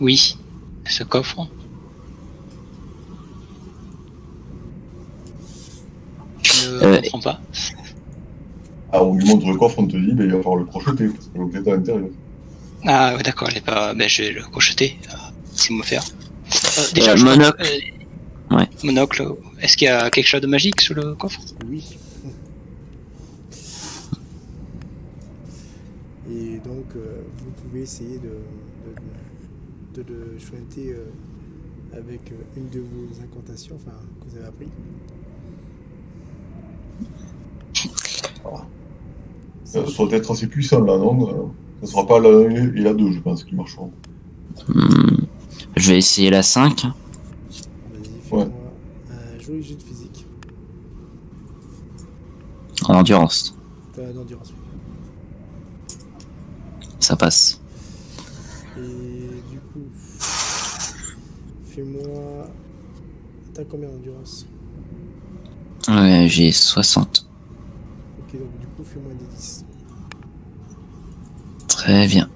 Oui. Ce coffre. Je ne comprends pas. Ah, on lui montre le coffre, on te dit, ben, il va falloir le crocheter, parce que l'objet est à l'intérieur. Ah, ouais, d'accord, elle est pas. Ben, je vais le crocheter. C'est me faire. Déjà, je monocle. Ouais. Monocle. Est-ce qu'il y a quelque chose de magique sur le coffre? Oui. Et donc, vous pouvez essayer de le chointer avec une de vos incantations, enfin, que vous avez appris. Ça doit être assez puissant là, non? Ça sera pas la 1 et la 2, je pense, qui marcheront. je vais essayer la 5. Vas-y, fais-moi un joli jeu de physique. En endurance. D'endurance. Ça passe. Et du coup, fais-moi. T'as combien d'endurance? Ouais, j'ai 60. Ok, donc du coup, fais-moi des 10. Très bien.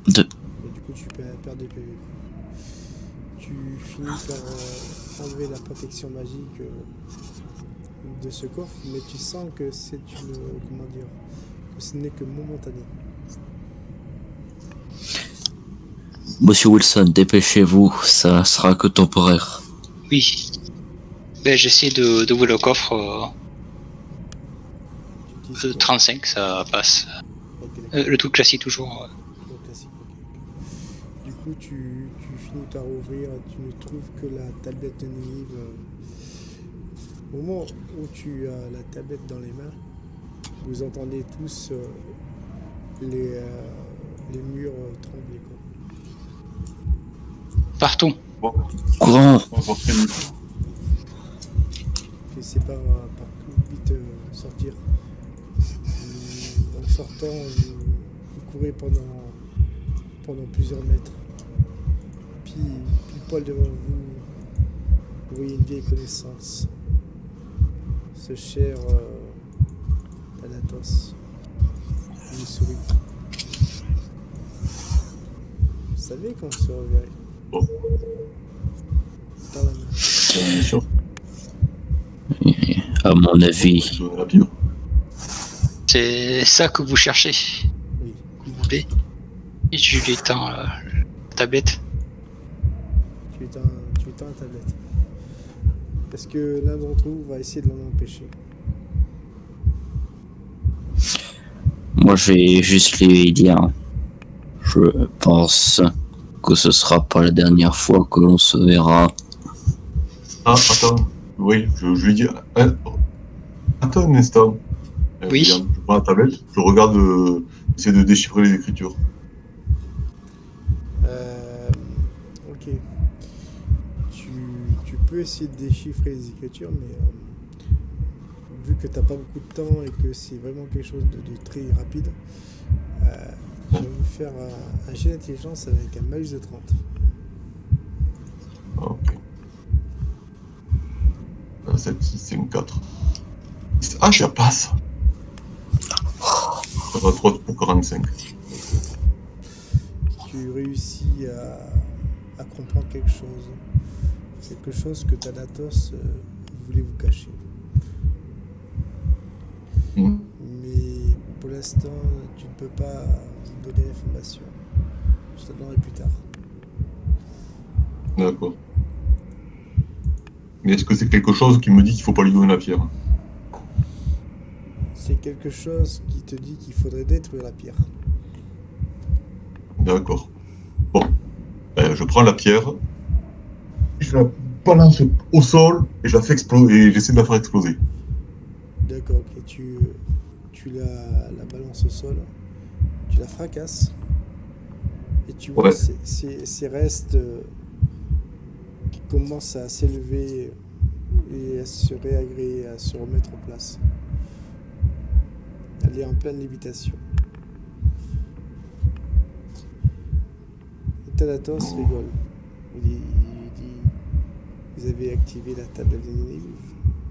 2. Et du coup, tu perds des PV. Tu finis par enlever la protection magique de ce coffre, mais tu sens que c'est une. Comment dire? Que ce n'est que momentané. Monsieur Wilson, dépêchez-vous, ça sera que temporaire. Oui. Ben, j'essaie d'ouvrir le coffre Tu utilises de 35, ça passe. Ok, d'accord. Le truc classique toujours. Donc, classique, ok. Du coup, tu finis par ouvrir, tu ne trouves que la tablette de Nive. Au moment où tu as la tablette dans les mains, vous entendez tous les murs trembler. Quoi. Partons. Bon, Courant. on va sortir. Laissez par vite sortir. En sortant, vous courez pendant plusieurs mètres. Puis poil devant vous voyez une vieille connaissance. Ce cher Thanatos. Il sourit. Vous savez qu'on se reverrait. Bon, Dans la main. bien sûr. À mon avis, La pire. C'est ça que vous cherchez. Oui. Vous voulez. Et je lui éteins la tablette. Tu éteins la tablette. Parce que l'un d'entre vous va essayer de l'en empêcher. moi je vais juste lui dire. Je pense que ce sera pas la dernière fois que l'on se verra. Ah, attends. Oui, je lui dis. Attends un instant. Oui. Je prends la tablette, je regarde J'essaie de déchiffrer les écritures. Ok. Tu peux essayer de déchiffrer les écritures, mais vu que t'as pas beaucoup de temps et que c'est vraiment quelque chose de très rapide, je vais vous faire un jet d'intelligence avec un malus de 30. Ok. 7, 6, 5, 4. Ah, je la passe. Ça va 3 pour 45. Tu réussis à comprendre quelque chose que Thanatos voulait vous cacher. Mais pour l'instant, tu ne peux pas me donner l'information. Je te la donnerai plus tard. D'accord. Mais est-ce que c'est quelque chose qui me dit qu'il faut pas lui donner la pierre? C'est quelque chose qui te dit qu'il faudrait détruire la pierre. D'accord. Bon. Je prends la pierre, je la balance au sol et je la fais exploser et j'essaie de la faire exploser. D'accord, ok. Tu la balances au sol, tu la fracasses et tu vois ces restes qui commencent à s'élever et à se réagréer, à se remettre en place. Elle est en pleine lévitation. Et Thanatos rigole. Il dit, vous avez activé la table d'ennemi.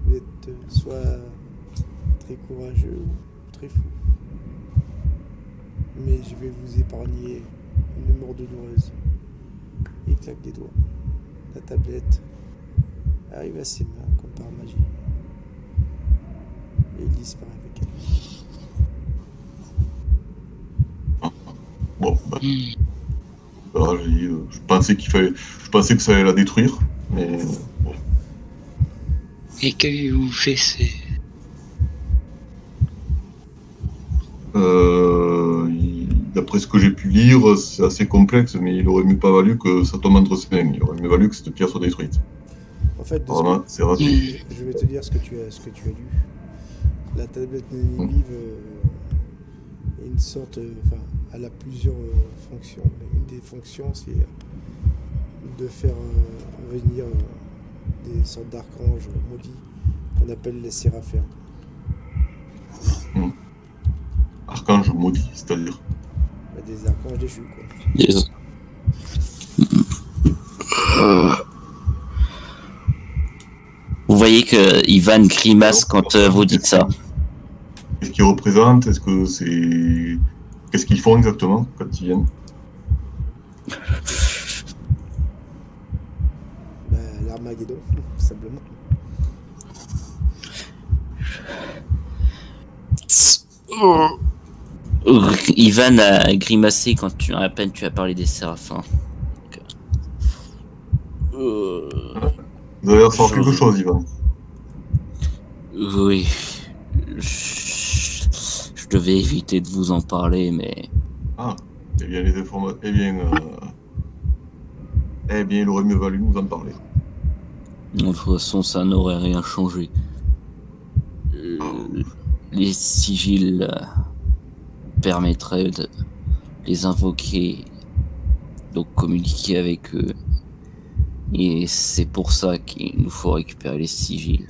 Vous êtes soit très courageux ou très fou. Mais je vais vous épargner une mort douloureuse. Il claque des doigts. La tablette arrive à ses mains comme par magie. Et il disparaît avec elle. Bon, voilà, je pensais que ça allait la détruire, mais bon. Et qu'avez-vous fait? D'après ce que j'ai pu lire, c'est assez complexe, mais il aurait mieux pas valu que ça tombe entre ses mains. Il aurait mieux valu que cette pierre soit détruite. En fait, vraiment, c'est raté. Je vais te dire ce que tu as lu. La tablette vive est une sorte, elle a plusieurs fonctions. Une des fonctions, c'est de faire venir des sortes d'archanges maudits qu'on appelle les séraphiens. Archange maudit, c'est-à-dire des archanges déchus, quoi. Yes. Vous voyez que Ivan grimace quand vous dites ça. Qu'est-ce qu'ils représentent? Qu'est-ce qu'ils font exactement quand ils viennent? L'Armageddon, tout simplement. Ivan a grimacé quand à peine tu as parlé des séraphins. Vous avez l'air savoir quelque chose, Ivan. Oui. Je devais éviter de vous en parler, mais... Ah, eh bien, les informations... Eh bien, il aurait mieux valu nous en parler. De toute façon, ça n'aurait rien changé. Les sigils permettraient de les invoquer, donc communiquer avec eux. Et c'est pour ça qu'il nous faut récupérer les sigils.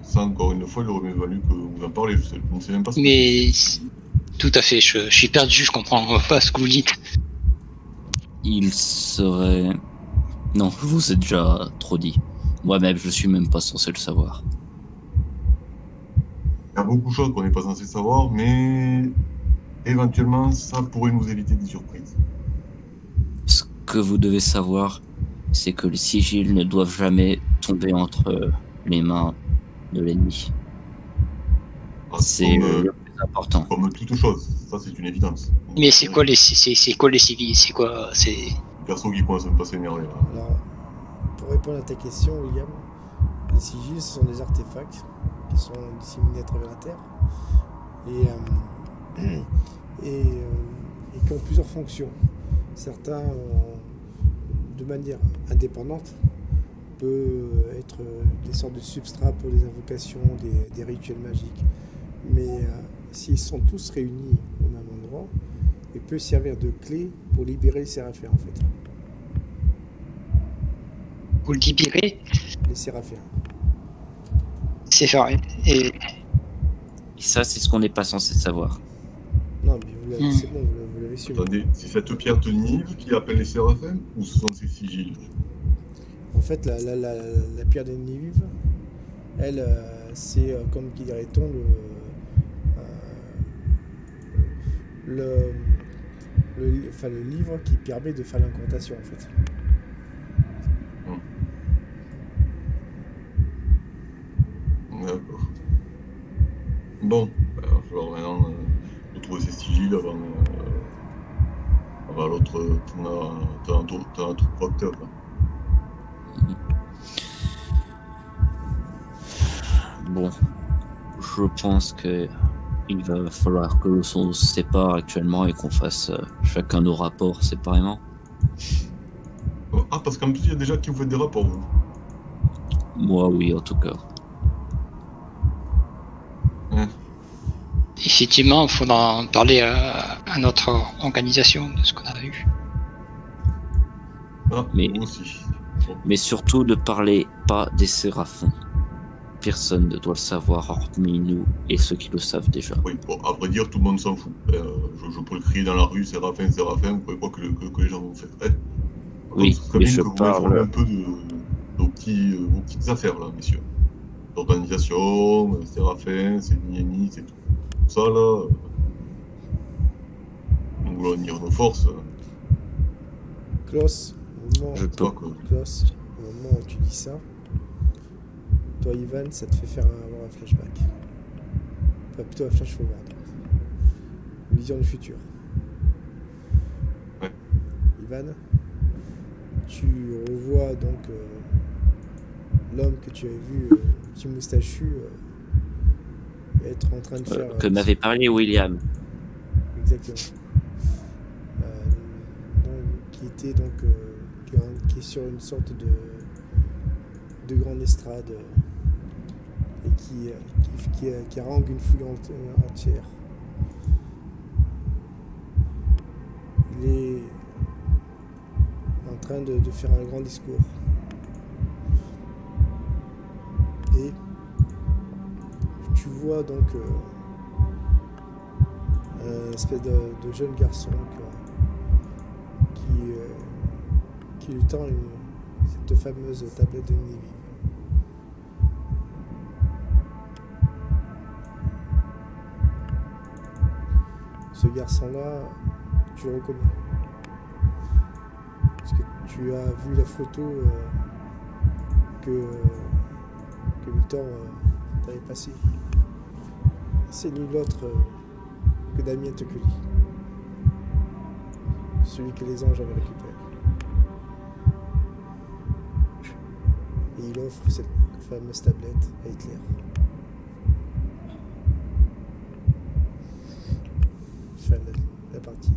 Ça, encore une fois, il aurait mieux valu que vous en parlez. Je ne sais même pas ce que Mais tout à fait, je suis perdu, je comprends pas ce que vous dites. Il serait... Non, je vous ai déjà trop dit. Moi-même, je suis même pas censé le savoir. Il y a beaucoup de choses qu'on n'est pas censé savoir, mais éventuellement, ça pourrait nous éviter des surprises. Ce que vous devez savoir, c'est que les sigils ne doivent jamais tomber entre les mains de l'ennemi. C'est le plus important. Comme toute chose, ça c'est une évidence. Mais c'est quoi les civils? C'est quoi? C'est... Perso qui commence à me passer énervé là. Alors, pour répondre à ta question, William, les sigils, ce sont des artefacts qui sont disséminés à travers la Terre et qui ont plusieurs fonctions. Certains, de manière indépendante, peuvent être des sortes de substrats pour des invocations, des rituels magiques. Mais s'ils sont tous réunis au même endroit, il peut servir de clé pour libérer les séraphiens en fait. Vous le libérez, Les séraphiens. c'est fait. Et Et ça, c'est ce qu'on n'est pas censé savoir. Non, mais c'est bon, vous l'avez su. Attendez, c'est cette pierre de Nive qui appelle les séraphins ou ce sont ces sigils? En fait, la pierre des Nivives, elle, c'est comme qui dirait-on le livre qui permet de faire l'incantation en fait. D'accord. Bon, alors, je vais maintenant retrouver ces sigils avant l'autre. T'as un tour procteur. Bon, je pense que il va falloir que l'on se sépare actuellement et qu'on fasse chacun nos rapports séparément. Ah, parce qu'en plus, il y a déjà qui vous faites des rapports, vous. Moi, oui, en tout cas. effectivement, il faudra en parler à notre organisation de ce qu'on a eu. Ah, Mais- moi aussi. Mais surtout, ne parlez pas des séraphins. Personne ne doit le savoir, hormis nous et ceux qui le savent déjà. Oui, bon, à vrai dire, tout le monde s'en fout. Je peux le crier dans la rue, séraphin, vous pouvez pas que les gens vont faire. Oui, ce serait mais bien je que vous m'informiez parle. un peu de vos petites affaires, là, messieurs. L'organisation, séraphin, c'est Nieni, c'est tout. Ça, là, nous voulons unir nos forces. Klaus, au moment, Je C'est pas peux. que... Klaus, au moment où tu dis ça, toi Ivan, ça te fait faire avoir un flashback. Enfin, plutôt un flash forward. Une vision du futur. Ouais. Ivan, tu revois donc l'homme que tu avais vu, petit moustachu, être en train de faire... Que m'avait parlé William. Exactement. Donc, qui était donc qui est sur une sorte de grande estrade et qui harangue une foule entière. Il est en train de faire un grand discours. Et tu vois donc un espèce de jeune garçon qui lui tend cette fameuse tablette de Nivi. Ce garçon-là, tu le reconnais. Parce que tu as vu la photo que Victor t'avait passée. C'est nul autre que Damien Tocquely. Celui que les anges avaient récupéré. Et il offre cette fameuse tablette à Hitler. Fin de la partie.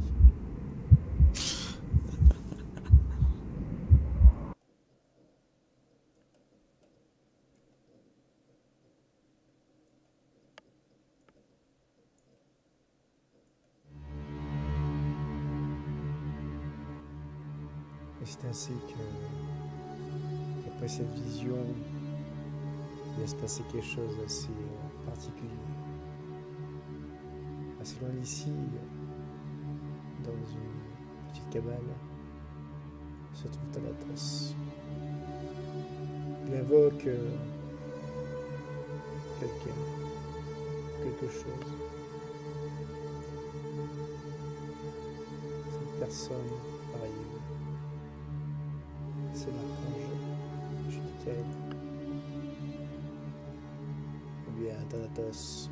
Et c'est ainsi qu'après cette vision, il va se passer quelque chose d'assez particulier. Assez loin d'ici, dans une petite cabane, se trouve Thanatos. Il invoque quelque chose. Cette personne arrive. C'est l'archange Judicaël. Ou bien Thanatos.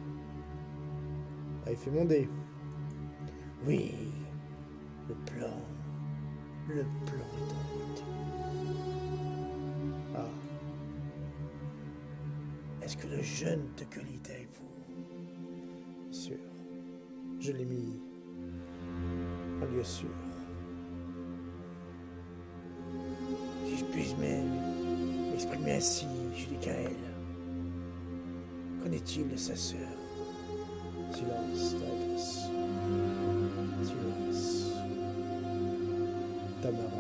Ah, il fait monter. Oui, le plan est en route. Ah. Est-ce que le jeune Tocquely est avec vous? Bien sûr. Je l'ai mis en lieu sûr. Si je puis même m'exprimer ainsi, Judicaël. Qu'en est-il de sa sœur? Silence, Stratos. Silence. Tamara.